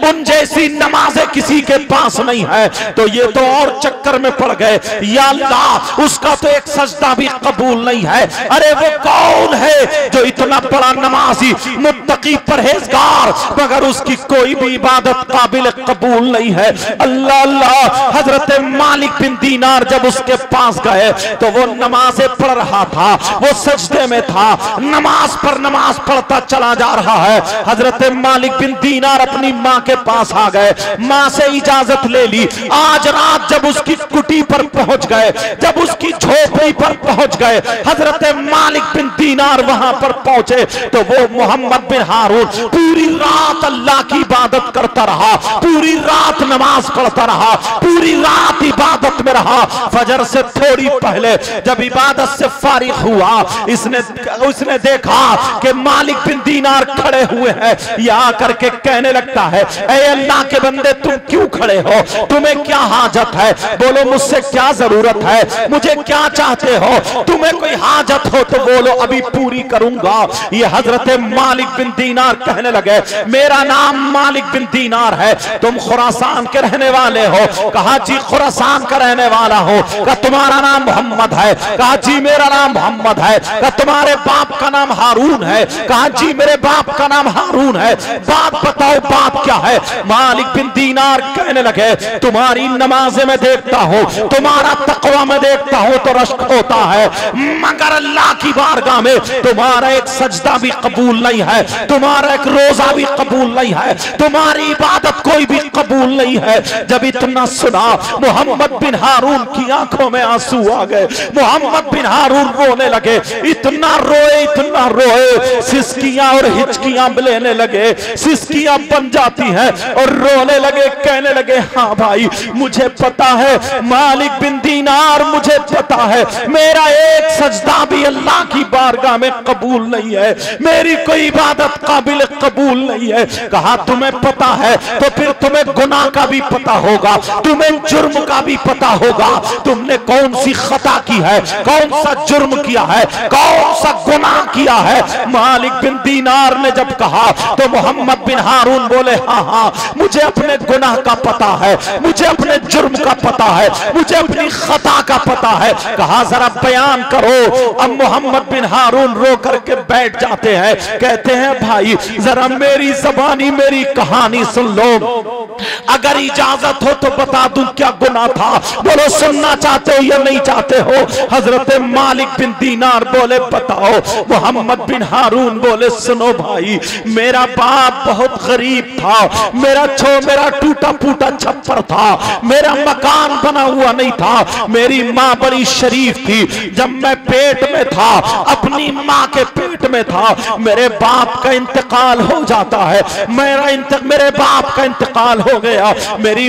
उन जैसी नमाजें किसी के पास नहीं है। तो ये तो और चक्कर में पड़ गए, या अल्लाह उसका तो एक सजदा भी कबूल नहीं है। अरे वो कौन है जो इतना बड़ा नमाजी मुत्तकी परहेजगार मगर उसकी कोई भी इबादत काबिल कबूल नहीं है। अल्लाह अल्लाह। हजरत मालिक बिन दीनार जब उसके पास गए तो वो नमाजें पढ़ रहा था, वो सजदे में था, नमाज पर नमाज पढ़ता चला जा रहा है। हजरत मालिक बिन दीनार अपनी माँ के पास आ गए, माँ से इजाजत ले ली। आज रात जब उसकी कुटी पर पहुंच गए, जब उसकी झोपड़ी पर पहुंच गए, हजरत मालिक बिन दीनार वहां पर पहुंचे तो वो मोहम्मद बिन हारून पूरी रात अल्लाह की इबादत करता रहा, पूरी रात नमाज पढ़ता रहा, पूरी रात इबादत में रहा। फजर से थोड़ी पहले जब इबादत से फारिग हुआ उसने देखा कि मालिक बिन दीनार खड़े हुए हैं। यहाँ करके कहने लगता है ऐ अल्लाह के बंदे तुम क्यों खड़े हो, तुम्हें क्या हाजत है, बोलो मुझसे क्या जरूरत है, मुझे क्या चाहते हो, तुम्हें कोई हाजत हो तो बोलो अभी पूरी करूंगा। ये हजरत मालिक बिन दीनार कहने लगे मेरा नाम मालिक बिन दीनार है, तुम खुरासान के रहने वाले हो? कहा जी खुरासान का रहने वाला हो। कहा तुम्हारा नाम मोहम्मद है? कहा जी मेरा नाम मोहम्मद है। कहा तुम्हारे बाप का नाम हारून है? कहा जी मेरे बाप का नाम हारून है। बात बताओ बात क्या है? मालिक बिन दीनार कहने लगे तुम्हारी नमाज़ें में देखता हूं, तुम्हारा तकवा में देखता हूं तो रश्क होता है, मगर अल्लाह की बारगाह में तुम्हारा एक सजदा भी कबूल नहीं है, तुम्हारा एक रोजा भी कबूल नहीं है, तुम्हारी इबादत कोई भी कबूल नहीं है। जब इतना सुना मोहम्मद बिन हारून की आंखों में आंसू आ गए, मोहम्मद बिन हारून रोने लगे, इतना रोए सिसकियां और हिचकियां लेने लगे, सिसकियां बन जाती हैं और रोने लगे, कहने लगे हाँ भाई मुझे पता है मालिक बिन दीनार, मुझे पता है मेरा एक सजदा भी अल्लाह की बारगाह में कबूल नहीं है, मेरी कोई इबादत काबिल कबूल नहीं है। कहा तुम्हें पता है तो फिर तुम्हें गुनाह का भी पता होगा, तुम्हें जुर्म का भी पता होगा, तुमने कौन सी खता की है, कौन सा जुर्म किया है, कौन सा गुनाह किया है। मालिक बिन दीनार ने जब कहा तो मोहम्मद बिन हारून बोले हाँ हाँ मुझे अपने गुनाह का पता है, मुझे अपने जुर्म का पता है, मुझे अपनी खता का पता है। कहा जरा बयान करो। अब मोहम्मद बिन हारून रो करके बैठ जाते हैं, कहते हैं भाई जरा मेरी ज़बानी मेरी कहानी सुन लो, अगर इजाजत हो तो बता दूं क्या गुनाह था, बोलो सुनना चाहते हो या नहीं चाहते हो? हजरत मालिक बिन दीनार बोले बताओ। मोहम्मद बिन हारून बोले सुनो भाई मेरा बाप बहुत गरीब था, मेरा टूटा फूटा छप्पर था, मेरा मकान बना हुआ नहीं था, मेरी माँ बड़ी शरीफ थी, जब मैं पेट में था अपनी माँ के पेट में था मेरे बाप का इंतकाल हो जाता है, मेरे बाप का इंतकाल हो गया, मेरी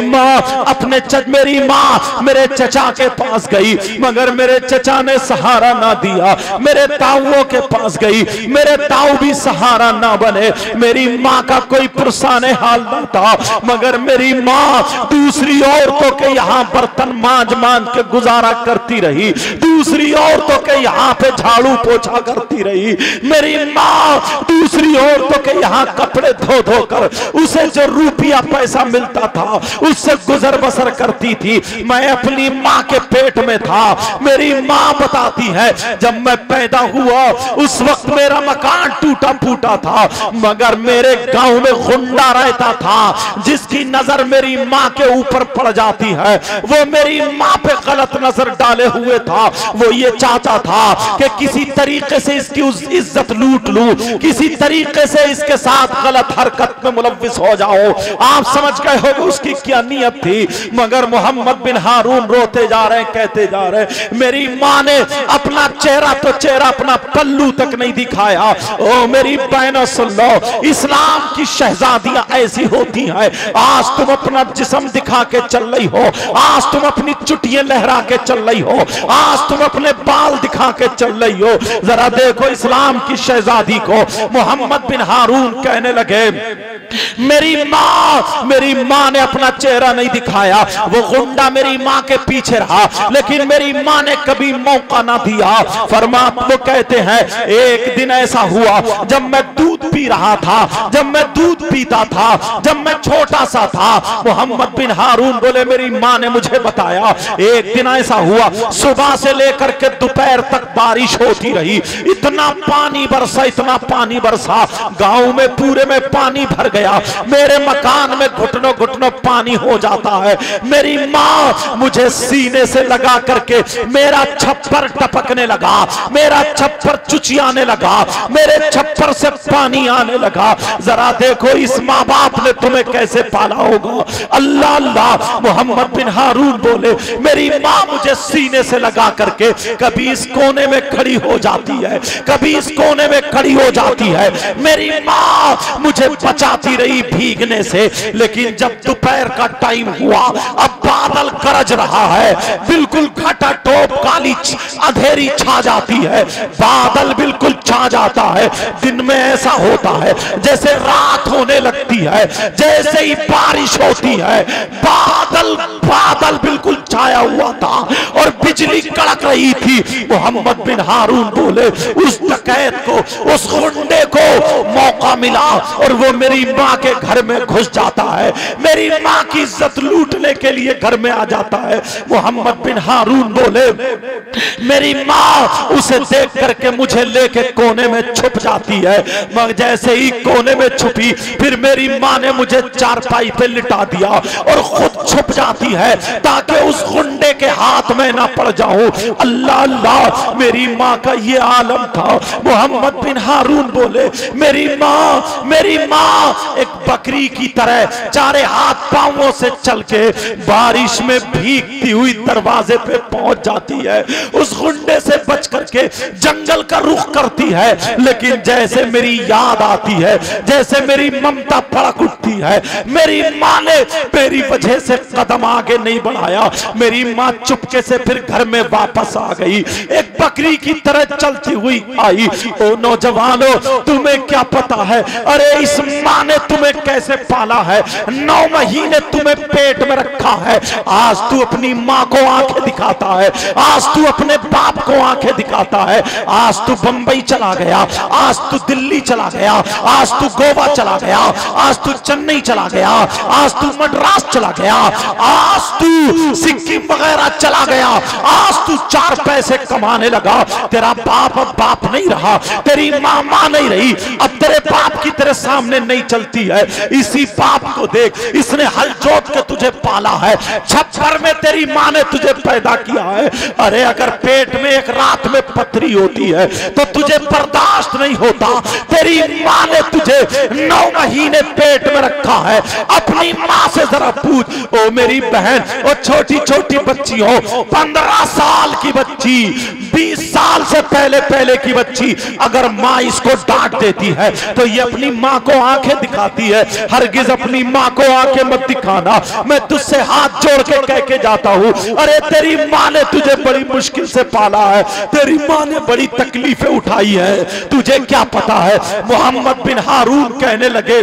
माँ मेरे चचा के पास गई मगर मेरे चचा ने सहारा ना दिया, मेरे ताऊओं के पास गई, मेरे ताऊ भी सहारा ना बने, मेरी माँ का कोई पुरसाने हाल ना था मगर मेरी माँ दूसरी औरतों के यहाँ बर्तन मांज के गुजारा करती रही, दूसरी औरतों के यहाँ पे झाड़ू पोछा करती रही, मेरी माँ दूसरी औरतों के यहाँ कपड़े धो कर उसे जो रुपया पैसा मिलता था उससे गुजर बसर करती थी। मैं अपनी माँ के पेट में था, मेरी माँ बताती है जब मैं पैदा हुआ उस वक्त मेरा मकान टूटा फूटा था मगर मेरे गांव में गुंडा रहता था जिसकी नजर मेरी माँ के ऊपर पड़ जाती है, वो मेरी माँ पे गलत नजर डाले हुए था, वो ये चाहता था कि किसी तरीके से इसकी इज्जत लूट लूं, किसी तरीके से इसके साथ गलत हरकत में मुलव्विस हो जाओ। आप समझ गए हो उसकी क्या नियत थी। मगर मोहम्मद बिन हारून रोते जा रहे हैं, कहते जा रहे हैं मेरी माँ ने अपना चेहरा अपना पल्लू तक नहीं दिखाया। ओ मेरी बहनों सुन लो, इस्लाम की शहजादियां ऐसी होती हैं, आज तुम अपना जिस्म दिखा के चल रही हो, आज तुम अपनी चुटियां लहरा के चल रही हो, आज तुम अपने बाल दिखा के चल रही हो, जरा देखो इस्लाम की शहजादी को। मोहम्मद बिन हारून कहने लगे मेरी माँ ने अपना चेहरा नहीं दिखाया, वो गुंडा मेरी माँ के पीछे रहा, लेकिन मेरी माँ ने कभी मौका ना दिया। वो कहते हैं एक दिन ऐसा हुआ जब मैं दूध पी रहा था, जब मैं दूध पीता था, जब मैं छोटा सा था। मोहम्मद बिन हारून बोले मेरी माँ ने मुझे बताया एक दिन ऐसा हुआ, सुबह से लेकर के दोपहर तक बारिश होती रही, इतना पानी बरसा, इतना पानी बरसा, गांव में पूरे में पानी भर गया, मेरे मकान में घुटनों घुटनों पानी हो जाता है। मेरी माँ मुझे सीने से लगा करके मेरा छप्पर टपकने लगा, मेरा छप्पर चुचियाने लगा, मेरे छप्पर से पानी आने लगा। जरा देखो इस माँ बाप ने तुम्हें कैसे पाला होगा। अल्लाह अल्लाह। मोहम्मद बिन हारून बोले मेरी माँ मुझे सीने से लगा करके कभी इस कोने में खड़ी हो जाती है, कभी इस कोने में खड़ी हो जाती है। मेरी माँ मुझे बचाती रही भीगने से, लेकिन जब दोपहर का टाइम हुआ, अब बादल गरज रहा है, बिल्कुल खटाटोप काली अंधेरी छा जाती है, बादल बिल्कुल छा जाता है। दिन में ऐसा होता है जैसे रात होने लगती है, जैसे ही बारिश होती है, बादल बिल्कुल छाया हुआ था और बिजली कड़क रही थी। मोहम्मद बिन हारून बोले उस डकैत को, उस गुंडे को मौका मिला और वो मेरी माँ के घर में घुस जाता है, मेरी माँ की इज्जत लूटने के लिए घर में आ जाता है। मोहम्मद बिन हारून बोले मेरी माँ उसे देख करके मुझे लेके कोने में छुप जाती है, मगर जैसे ही कोने में छुपी फिर मेरी माँ ने मुझे चारपाई पे लिटा दिया और खुद छुप जाती है ताकि उस गुंडे के हाथ में ना पड़ जाऊं। अल्लाह अल्लाह। मेरी माँ का ये आलम था। मोहम्मद बिन हारून बोले मेरी माँ एक बकरी की तरह चारे हाथ पांवों से चल के बारिश में भीगती हुई दरवाजे पे पहुंच जाती है, उस गुंडे से बच करके जंगल का रुख करती है। लेकिन जैसे मेरी याद आती है, जैसे मेरी ममता भड़क उठती है, मेरी माँ ने मेरी वजह से कदम आगे नहीं बढ़ाया, मेरी माँ चुपके से फिर घर में वापस आ गई, एक बकरी की तरह चलती हुई आई। ओ नौजवानों, तुम्हें क्या पता है, अरे इस माँ ने तुम्हें कैसे पाला है, 9 महीने तुम्हें पेट में रखा है। आज तू अपनी माँ को आंखें दिखाता है, आज तू अपने बाप को आंखें दिखाता है, आज तू बंबई चला गया, आज तू दिल्ली चला गया, आज तू गोवा चला गया, आज तू चेन्नई चला गया, आज तू मद्रास चला गया, आज तू सिक्किम वगैरह चला गया, आज तू 4 पैसे कमाने लगा। तेरा बाप अब बाप नहीं रहा, तेरी माँ माँ नहीं रही, अब तेरे बाप की तेरे सामने नहीं चलती है। इसी बाप को देख, इसने हल जोत के तुझे पाला है, छप्पर में तेरी माँ ने तुझे पैदा किया है। अरे अगर पेट में एक रात में पथरी होती है तो तुझे बर्दाश्त नहीं होता, तेरी माँ ने तुझे 9 महीने पेट में रखा है। अपनी माँ से जरा पूछ। ओ मेरी बहन, ओ छोटी छोटी बच्ची हो, 15 साल की बच्ची, 20 साल से पहले की बच्ची, अगर माँ इसको डांट देती है तो ये अपनी माँ को आंखें दिखाती है। हरगिज अपनी माँ को आंखें मत दिखाना, मैं तुझसे हाथ जोड़ के कह के जाता हूँ। अरे तेरी माँ ने तुझे बड़ी मुश्किल से पाला है, तेरी माँ ने बड़ी तकलीफें उठाई है, तुझे क्या पता है। मोहम्मद बिन हारून कहने लगे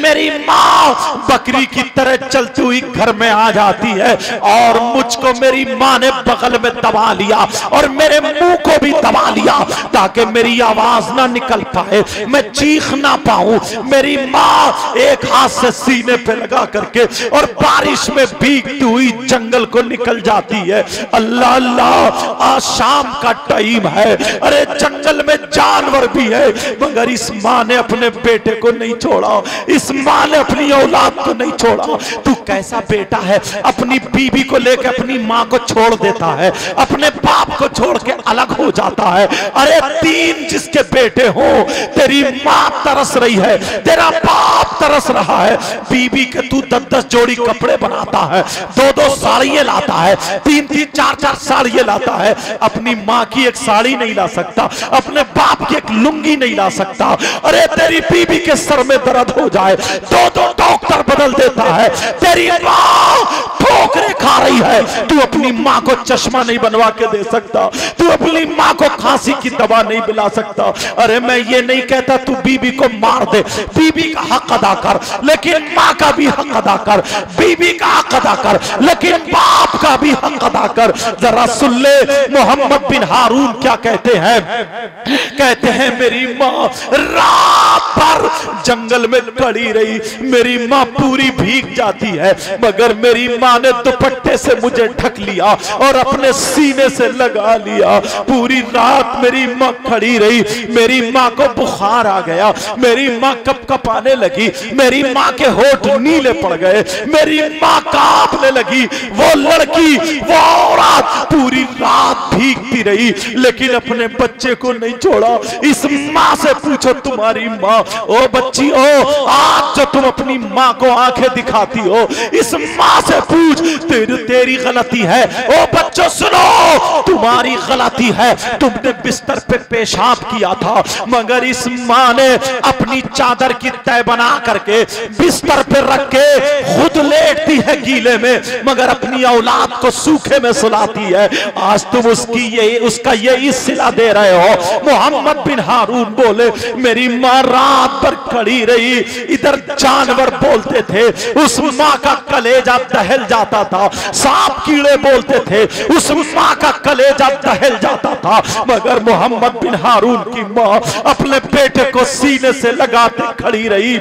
मेरी माँ बकरी की तरह चलती हुई घर में आ जाती है और मुझको मेरी माँ ने बगल में दबा लिया और मेरे मुंह को भी दबा लिया ताकि मेरी आवाज ना निकल पाए, मैं चीख ना पाऊं। मेरी माँ एक हाथ से सीने पे लगा करके और बारिश में भीगती हुई जंगल को निकल जाती है। अल्लाह अल्लाह, आज शाम का टाइम है, अरे जंगल में जानवर भी है, मगर इस माँ ने अपने बेटे को नहीं छोड़ा, इस माँ ने अपनी औलाद को नहीं छोड़ा। तू कैसा बेटा है, अपनी बीवी को लेकर अपनी माँ को छोड़ देता है, अपने बाप को छोड़ के अलग हो जाता है। अरे 3 जिसके बेटे हो, तेरी माँ तरस रही है, तेरा बाप तरस रहा है, बीवी के तू 10-10 जोड़ी कपड़े बनाता है, 2-2 साड़ियां लाता है, 3-3 4-4 साड़ियां लाता है, अपनी माँ की एक साड़ी नहीं ला सकता, अपने बाप की एक लुंगी नहीं ला सकता। अरे तेरी बीवी के सर में दर्द हो जाए 2-2 डॉक्टर बदल देता है, तेरी माँ ठोकरें खा रही है, तू अपनी माँ को चश्मा नहीं बनवा के दे सकता, तू अपनी माँ को खांसी की दवा नहीं पिला सकता। अरे मैं ये नहीं कहता तू बीबी को मार दे, बीबी का हक अदा कर, लेकिन माँ का भी हक अदा कर, बीबी का हक अदा कर, लेकिन बाप का भी हक अदा कर। जरा सुन ले मोहम्मद बिन हारून क्या कहते हैं। कहते हैं मेरी माँ रात भर जंगल में खड़ी रही, मेरी माँ पूरी भीग जाती है, मगर मेरी माँ ने दुपट्टे से मुझे ढक लिया और अपने सीने से लगा लिया। पूरी रात मेरी माँ खड़ी रही, मेरी माँ को बुखार आ गया, मेरी माँ कपकपाने लगी, मेरी माँ के होठ नीले पड़ गए, मेरी माँ कांपने लगी। वो लड़की, वो औरत पूरी रात भीगती रही, लेकिन अपने बच्चे को नहीं छोड़ा। इस माँ से पूछो तुम्हारी माँ, ओ बच्ची ओ, आज जो तुम अपनी माँ को आंखें दिखाती हो, इस माँ से पूछ तेरी गलती है। ओ बच्चों सुनो, तुम्हारी गलती है, तुमने बिस्तर पे पेशाब किया था, मगर इस माँ ने अपनी चादर की तह बना करके बिस्तर पे रख के खुद लेटती है गीले में, मगर अपनी औलाद को सूखे में सुलाती है। आज तुम उसका यही सिला दे रहे हो। मोहम्मद बिन हारून बोले मेरी माँ रात भर खड़ी रही, इधर जानवर बोलते थे, उस माँ का कलेजा दहल जाता था, सांप कीड़े बोलते थे, उस माँ का कलेजा दहल जाता था, मगर मोहम्मद बिन हारून की माँ अपने बेटे को सीने से लगाते खड़ी रही,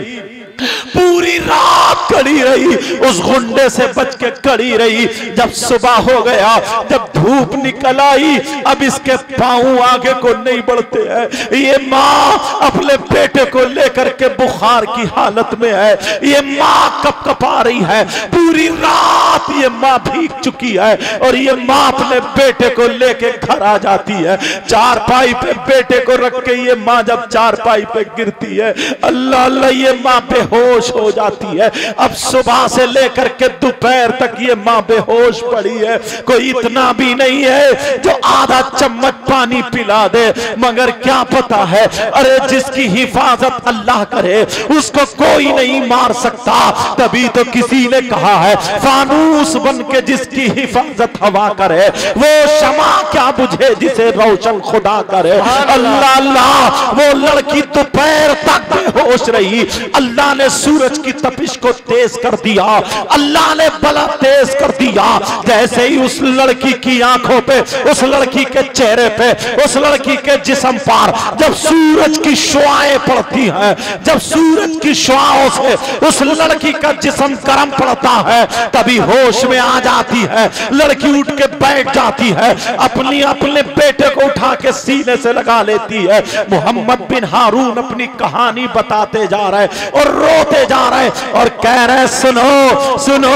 पूरी रात खड़ी रही, उस गुंडे से बच के खड़ी रही। जब सुबह हो गया, जब धूप निकल आई, अब इसके पांव आगे को नहीं बढ़ते हैं। ये माँ अपने बेटे को लेकर के बुखार की हालत में है, ये माँ कपकपा रही है, पूरी रात ये माँ भीग चुकी है, और ये माँ अपने बेटे को लेके घर आ जाती है। चारपाई पे बेटे को रख के ये माँ जब चारपाई पे गिरती है, अल्लाह अल्लाह ये माँ बेहोश हो जाती है। अब सुबह से लेकर के दोपहर तक ये माँ बेहोश पड़ी है, कोई इतना भी नहीं है जो आधा चम्मच पानी पिला दे, मगर क्या पता है, अरे जिसकी हिफाजत अल्लाह करे उसको कोई नहीं मार सकता। तभी तो किसी ने कहा है फानूस बन के जिसकी हिफाजत हवा करे, वो शमा क्या बुझे जिसे रोशन खुदा करे। अल्लाह अल्लाह, वो लड़की दोपहर तक बेहोश रही, अल्लाह ने सूरज की तपिश को तेज कर दिया, अल्लाह ने बला तेज कर दिया। जैसे ही उस लड़की की आंखों पे, उस लड़की के चेहरे पे, उस लड़की के जिस्म पर जब सूरज की शुआएं पड़ती हैं, जब सूरज की शुआओं से उस लड़की का जिस्म गर्म पड़ता है, तभी होश में आ जाती है। लड़की उठ के बैठ जाती है, अपने बेटे को उठा के सीने से लगा लेती है। मोहम्मद बिन हारून अपनी कहानी बताते जा रहे और रोते जा रहे और कह रहे सुनो सुनो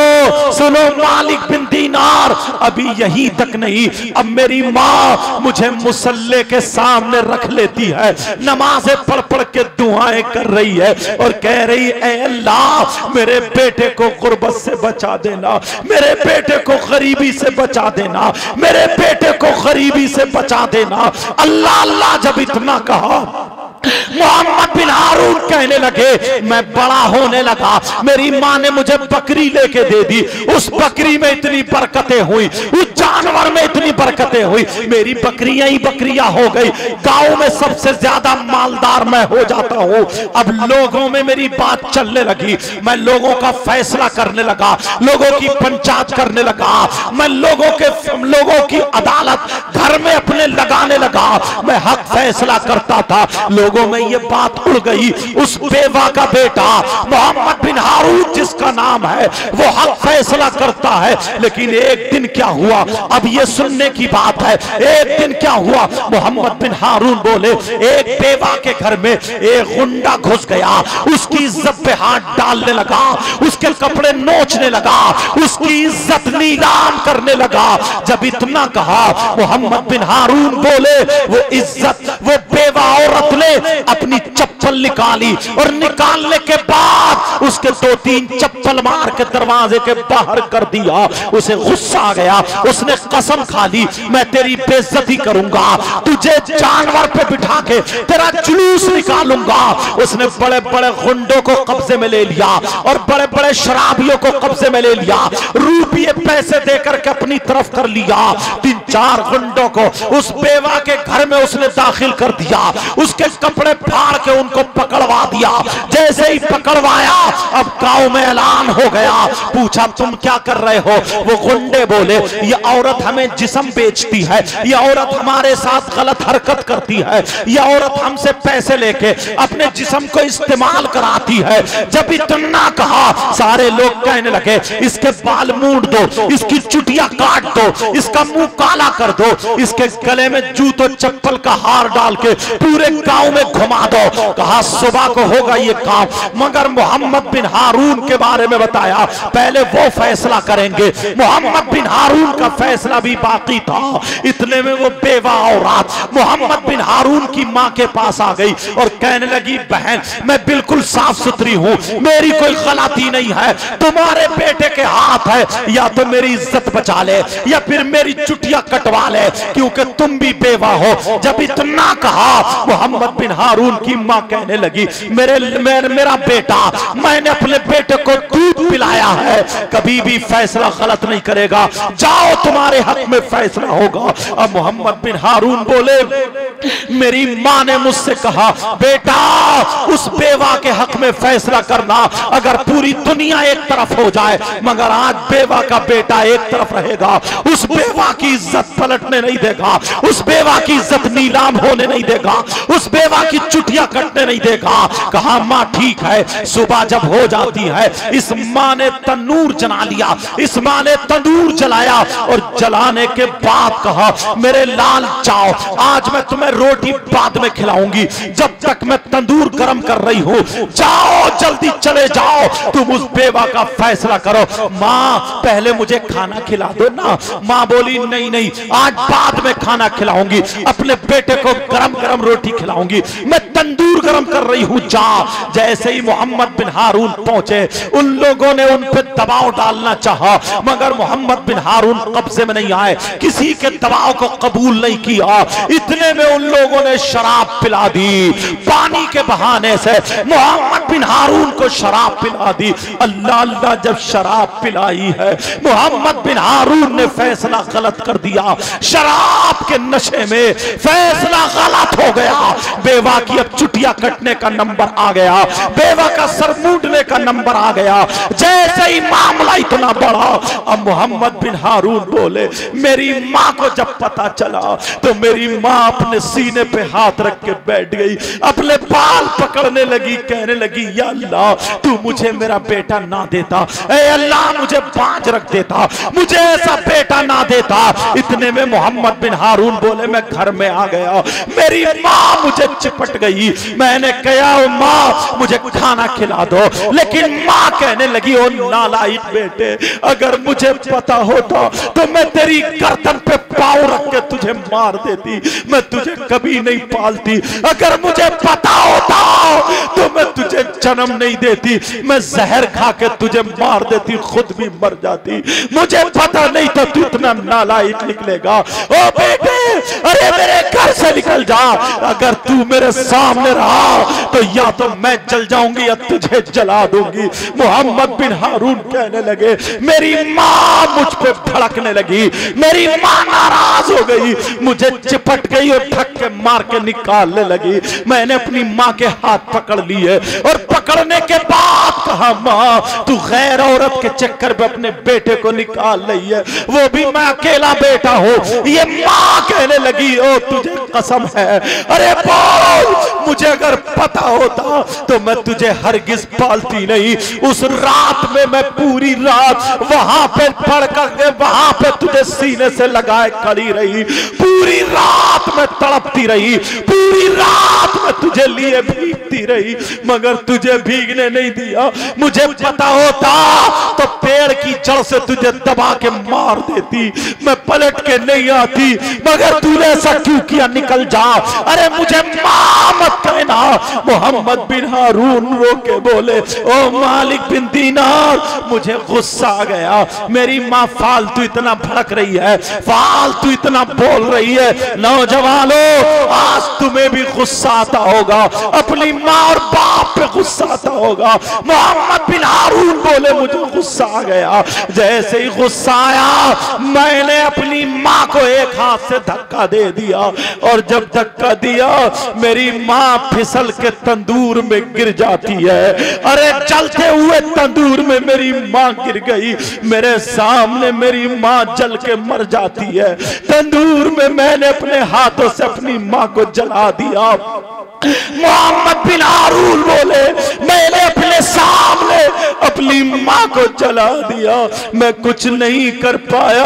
सुनो मालिक बिन दीनार, अभी यहीं तक नहीं, अब मेरी माँ मुझे मुसल्ले के सामने रख लेती है, नमाजें पढ़ पढ़ के दुआएं कर रही है और कह रही ऐ अल्लाह मेरे बेटे को गुर्बत से बचा देना, मेरे बेटे को गरीबी से बचा देना, मेरे बेटे को गरीबी से बचा देना। अल्लाह अल्लाह जब इतना कहा, मोहम्मद बिन हारून कहने लगे मैं बड़ा होने लगा, मेरी माँ ने मुझे बकरी लेके दे दी, उस बकरी में इतनी बरकतें हुई, उस जानवर में इतनी बरकतें हुई, मेरी बकरियां ही बकरियां हो गई, गांव में सबसे ज्यादा मालदार मैं हो जाता हूँ। अब लोगों में मेरी बात चलने लगी, मैं लोगों का फैसला करने लगा, लोगों की पंचायत करने लगा, मैं लोगों की अदालत घर में अपने लगाने लगा, मैं हक फैसला करता था। लोगों में ये बात उड़ गई, उस बेवा का बेटा मोहम्मद बिन हारून जिसका नाम है वो हक फैसला करता है। लेकिन एक दिन क्या हुआ, अब ये सुनने की बात है, एक दिन क्या हुआ, मोहम्मद बिन हारून बोले एक बेवा के घर में एक गुंडा घुस गया, उसकी इज्जत पे हाथ डालने लगा, उसके कपड़े नोचने लगा, उसकी इज्जत नीलाम करने लगा। जब इतना कहा मोहम्मद बिन हारून बोले वो इज्जत, वो बेवा औरत ने अपनी चप्पल चप्पल निकाली और निकालने के बाद उसके 2-3 चप्पल मार के दरवाजे के बाहर कर दिया। उसे गुस्सा आ गया, उसने कसम खा ली मैं तेरी बेइज्जती करूंगा, तुझे जानवर पे बिठा के तेरा जुलूस निकालूंगा। उसने बड़े बड़े गुंडों को कब्जे में ले लिया और बड़े बड़े शराबियों को कब्जे में ले लिया, रुपये पैसे देकर के अपनी तरफ कर लिया। 3-4 गुंडों को उस बेवा के घर में उसने दाखिल कर दिया, उसके कपड़े फाड़ के उनको पकड़वा दिया। जैसे ही पकड़वाया अब गांव में ऐलान हो गया। पूछा तुम क्या कर रहे हो? वो गुंडे बोले ये औरत हमें जिस्म बेचती है, ये औरत हमारे साथ गलत हरकत करती है, ये औरत हमसे पैसे लेके अपने जिस्म को इस्तेमाल कराती है। जब इतना कहा सारे लोग कहने लगे इसके बाल मूंड दो, इसकी चुटिया काट दो, इसका मुंह काला कर दो, इसके गले में जूतों चप्पल का हार डाल के पूरे गांव में घुमा दो। कहा सुबह को होगा ये काम, मगर मोहम्मद बिन हारून के बारे में बताया पहले वो फैसला करेंगे। मोहम्मद बिन हारून का फैसला भी बाकी था। इतने में वो बेवा औरत मोहम्मद बिन हारून की मां के पास आ गई और कहने लगी बहन मैं बिल्कुल साफ सुथरी हूं, मेरी कोई गलती नहीं है, तुम्हारे बेटे के हाथ है, या तो मेरी इज्जत बचा ले या फिर मेरी चुटिया कटवा ले, क्योंकि तुम भी बेवा हो। जब इतना कहा मोहम्मद बिन हारून की मां कहने लगी मेरा बेटा, मैंने अपने बेटे को दूध पिलाया है, कभी भी फैसला गलत नहीं करेगा, जाओ तुम्हारे हक में फैसला होगा। अब मोहम्मद बिन हारून बोले मेरी मां ने मुझसे कहा बेटा उस बेवा के हक में फैसला करना, अगर पूरी दुनिया एक तरफ हो जाए मगर आज बेवा का बेटा एक तरफ रहेगा, उस बेवा की इज्जत पलटने नहीं देगा, उस बेवा की इज्जत नीलाम होने नहीं देगा, उस बेवा की चुटिया कटने नहीं देगा। कहा मां ठीक है। सुबह जब हो जाती है इस मां ने तंदूर जला लिया, इस मां ने तंदूर जलाया और जलाने के बाद कहा मेरे लाल जाओ, आज मैं तुम्हें रोटी बाद में खिलाऊंगी, जब तक मैं तंदूर गर्म कर रही हूं जाओ जल्दी चले जाओ, तुम उस बेवा का फैसला करो। मां पहले मुझे खाना खिला दो ना। मां बोली नहीं नहीं आज बाद में खाना खिलाऊंगी, अपने बेटे को गरम गरम रोटी खिलाऊंगी, मैं तंदूर गरम कर रही हूं जा। जैसे ही मोहम्मद बिन हारून पहुंचे उन लोगों ने उन पे दबाव डालना चाहा मगर मोहम्मद बिन हारून कब्जे में नहीं आए, किसी के दबाव को कबूल नहीं किया। इतने में उन लोगों ने शराब पिला दी, पानी के बहाने से मोहम्मद बिन हारून को शराब पिला दी। अल्लाह अल्लाह जब शराब पिलाई है मोहम्मद बिन हारून ने फैसला गलत कर दिया, शराब के नशे में फैसला गलत हो गया। बेवा की अब चुटिया कटने का नंबर आ गया, बेवा का सर मूंडने का नंबर आ गया। जैसे ही मामला इतना बढ़ा अब मोहम्मद बिन हारून बोले मेरी मां को जब पता चला तो मेरी मां अपने सीने पे हाथ रख के बैठ गई, अपने बाल पकड़ने लगी, कहने लगी या अल्लाह तू मुझे मेरा बेटा ना देता, ए अल्लाह मुझे बांझ रख देता, मुझे ऐसा बेटा ना देता। इतने में मोहम्मद बिन हारून बोले मैं घर में आ गया, मेरी मां मुझे चिपट गई, मैंने कहा मां मुझे खाना खिला दो, लेकिन मां कहने लगी ओ नालायक बेटे अगर मुझे पता होता तो मैं तेरी गर्दन पे पांव रख के तुझे मार देती, मैं तुझे कभी नहीं पालती, अगर मुझे पता होता तो मैं तुझे जन्म नहीं देती, मैं जहर खा के तुझे मार देती, खुद भी मर जाती, मुझे पता नहीं था तू इतना नालायक निकलेगा। ओ बेटे अरे मेरे घर से निकल जा, अगर तू मेरे सामने रहा तो या तो मैं जल जाऊंगी या तुझे जला दूंगी। मोहम्मद बिन हारून कहने लगे मेरी मां मुझ पे भड़कने लगी, मेरी मां नाराज हो गई, मुझे चिपट गई और ठक के मार के निकालने लगी। मैंने अपनी मां के हाथ पकड़ लिए और पकड़ने के बाद कहा मां तू गैर औरत के चक्कर में अपने बेटे को निकाल रही है, वो भी मैं अकेला बेटा हूं। ये मां कहने लगी ओ तुझे कसम है, अरे बोल मुझे अगर पता होता तो मैं तुझे हरगिज पालती नहीं। उस रात में मैं पूरी रात वहां पे पड़ कर वहां पे तुझे सीने से लगाए खड़ी रही, पूरी रात में तड़पती रही, पूरी रात में तुझे लिए भीगती रही मगर तुझे भीगने नहीं दिया। मुझे पता होता तो पेड़ की जड़ से तुझे दबा के मार देती, मैं पलट के नहीं आती, मगर तूने ऐसा क्यों किया, निकल जा। अरे मुझे मां मत कहना, मोहम्मद बिन हारून रो के बोले, ओ मालिक बिन दीनार, मुझे गुस्सा आ गया। मेरी माँ फालतू इतना भड़क रही है, फालतू इतना बोल रही है। नौजवानों, आज तुम्हें भी गुस्सा आता होगा, अपनी माँ और बाप पे गुस्सा आता होगा। मोहम्मद बिन हारून बोले, मुझे गुस्सा आ गया। जैसे ही गुस्सा आया, मैंने अपनी माँ को एक हाथ से धक्का दे दिया, और जब धक्का दिया, मेरी माँ फिसल के तंदूर में गिर जाती है। अरे जलते हुए तंदूर में मेरी माँ गिर गई। मेरे सामने मेरी माँ जल के मर जाती है। तंदूर में मैंने अपने हाथों से अपनी माँ को जला दिया। मोहम्मद बिन हारून बोले, मैंने अपने सामने अपनी माँ को जला दिया, मैं कुछ नहीं कर पाया।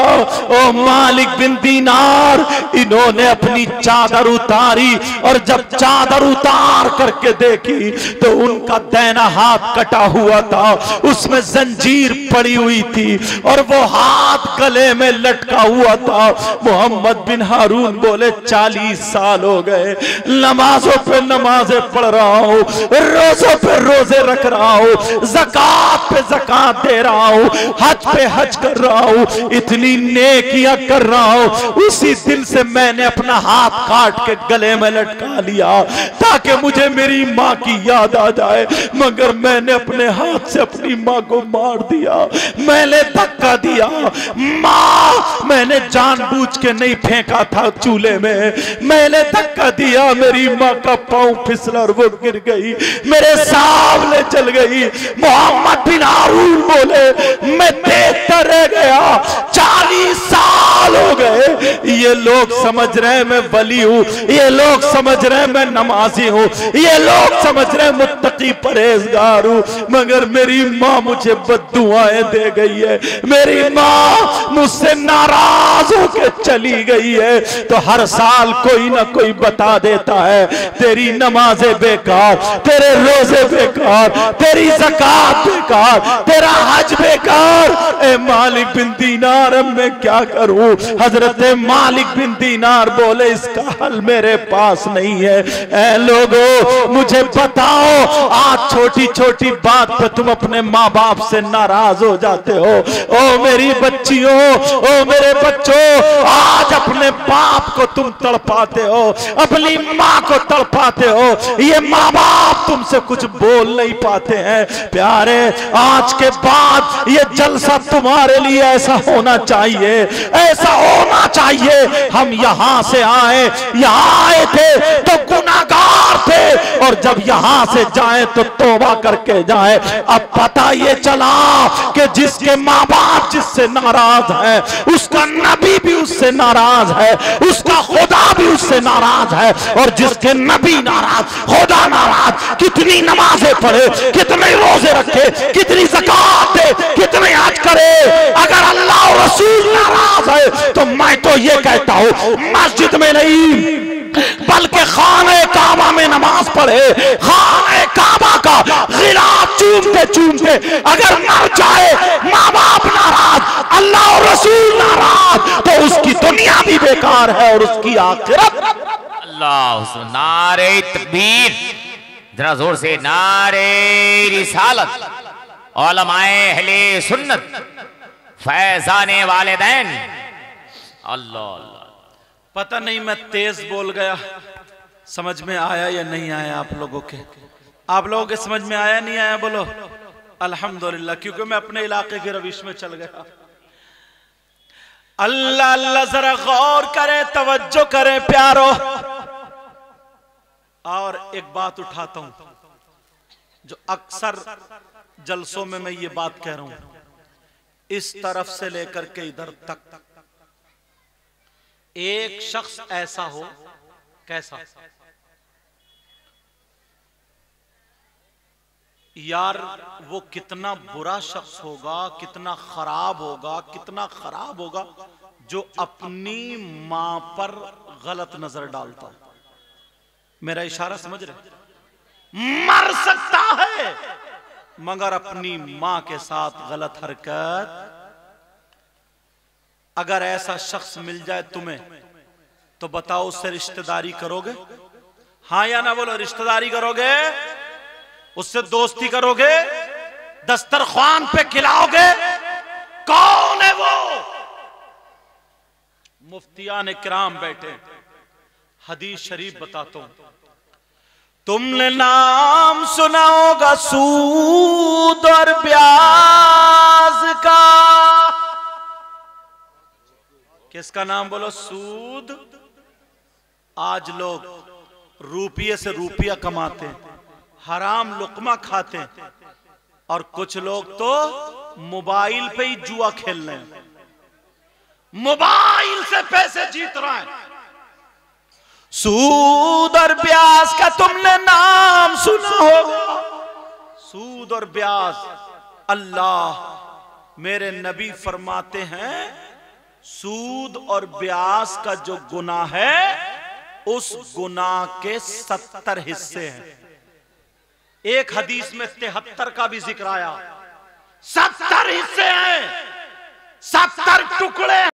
ओ मालिक बिन दीनार, इन्होंने अपनी चादर उतारी, और जब चादर उतार करके देखी तो उनका दाहिना हाथ कटा हुआ था, उसमें जंजीर पड़ी हुई थी, और वो हाथ गले में लटका हुआ था। मोहम्मद बिन हारून बोले, 40 साल हो गए, नमाजों पे नमाजें पढ़ रहा हूँ, रोजों पे रोजे रख रहा हूँ, ज़कात पे ज़कात दे रहा हूँ, हज पे हज कर रहा हूँ, इतनी नेकियां कर रहा हूँ। उसी दिल से मैंने अपना हाथ काट के गले में लटका लिया ताकि मुझे मेरी माँ की याद आ जाए, मगर मैंने अपने हाथ से अपनी माँ को मार दिया। मैंने धक्का दिया। माँ, मैंने जानबूझ के नहीं फेंका था चूल्हे में, मैंने धक्का दिया, मेरी माँ का पांव फिसला और वो गिर गई, मेरे सामने चल गई। मोहम्मद बिन हारून बोले, मैं देखता रह गया, 40 साल हो गए। ये लोग समझ रहे मैं वली हूँ, ये लोग समझ रहे मैं नमाजी हूँ, ये लोग समझ रहे मुत्तकी परहेजगार हूँ, मगर मेरी माँ मुझे बद्दुआएं दे गई है, मेरी माँ मुझसे नाराज होकर चली गई है। तो हर साल कोई ना कोई बता देता है, तेरी नमाजें बेकार, तेरे रोजे बेकार, तेरी ज़कात बेकार, तेरा हज बेकार। ए मालिक बिन दीनार, अब मैं क्या करूं? हजरत मालिक बिन दीनार बोले, इसका हल मेरे पास नहीं है। ए लोगों, मुझे बताओ, आज छोटी छोटी बात पे तुम अपने माँ बाप से नाराज हो जाते हो। ओ मेरी बच्चियों, ओ मेरे बच्चों, आज अपने बाप को तुम तड़पाते हो, अपनी माँ को तड़पाते हो, ये माँ बाप तुमसे कुछ बोल नहीं पाते हैं। प्यारे, आज के बाद ये जलसा तुम्हारे लिए ऐसा होना चाहिए, ऐसा होना चाहिए। हम यहाँ से आए, यहाँ आए थे तो गुनाहगार थे, और जब यहाँ से जाए तो तौबा करके जाए। अब पता ये चला कि जिसके माँ बाप जिससे नाराज है, उसका नबी भी उससे नाराज है, उसका खुदा भी उससे नाराज है, और जिसके नबी नाराज, खुदा नाराज। कितनी नमाजें पढ़े, कितने रोजे रखे, कितनी ज़कात दे, कितने हज करे, अगर अल्लाह और रसूल नाराज है तो मैं तो ये कहता हूँ, मस्जिद में नहीं बल्कि खाने काबा में नमाज पढ़े, खाने काबा का गिलाफ चूमते चूमते अगर मर जाए, माँ बाप नाराज, अल्लाह और रसूल नाराज, तो उसकी दुनिया भी बेकार है और उसकी आखिरत। अल्लाह, नारे तकबीर, जरा जोर से नारे रिसालत, उलमाए अहले सुन्नत, फैजाने वालिदैन। अल्लाह, पता नहीं मैं तेज बोल गया, समझ में आया या नहीं आया आप लोगों के? आप लोगों के समझ में आया नहीं आया? बोलो अल्हम्दुलिल्लाह, क्योंकि मैं अपने इलाके की रविश में चल गया। अल्लाह अल्लाह, जरा गौर करे, तवज्जो करे प्यारो। और एक बात उठाता हूं जो अक्सर जलसों में मैं ये बात कह रहा हूं, इस तरफ से लेकर के इधर तक एक शख्स ऐसा हो, कैसा यार, वो कितना बुरा शख्स होगा, कितना खराब होगा, कितना खराब होगा, जो अपनी मां पर गलत नजर डालता। मेरा इशारा समझ रहे? मर सकता है मगर अपनी मां के साथ गलत हरकत। अगर ऐसा शख्स मिल जाए तुम्हें तो बताओ, उससे रिश्तेदारी करोगे? हाँ या ना बोलो। रिश्तेदारी करोगे, उससे दोस्ती करोगे, दस्तरख्वान पे खिलाओगे, कौन है वो? मुफ्तियान किराम बैठे। हदीस शरीफ बताता हूं, तुमने नाम सुना होगा सूद और ब्याज का। किसका नाम बोलो? सूद। आज लोग रुपये से रुपया कमाते हैं, हराम लुकमा खाते हैं, और कुछ लोग तो मोबाइल पे ही जुआ खेल रहे हैं, मोबाइल से पैसे जीत रहे हैं। सूद और ब्याज का तुमने नाम सुना होगा। सूद और ब्याज, अल्लाह मेरे नबी फरमाते हैं सूद और ब्याज का जो गुनाह है उस गुनाह के 70 हिस्से हैं। एक हदीस में 73 का भी जिक्र आया। 70 हिस्से हैं, 70 टुकड़े।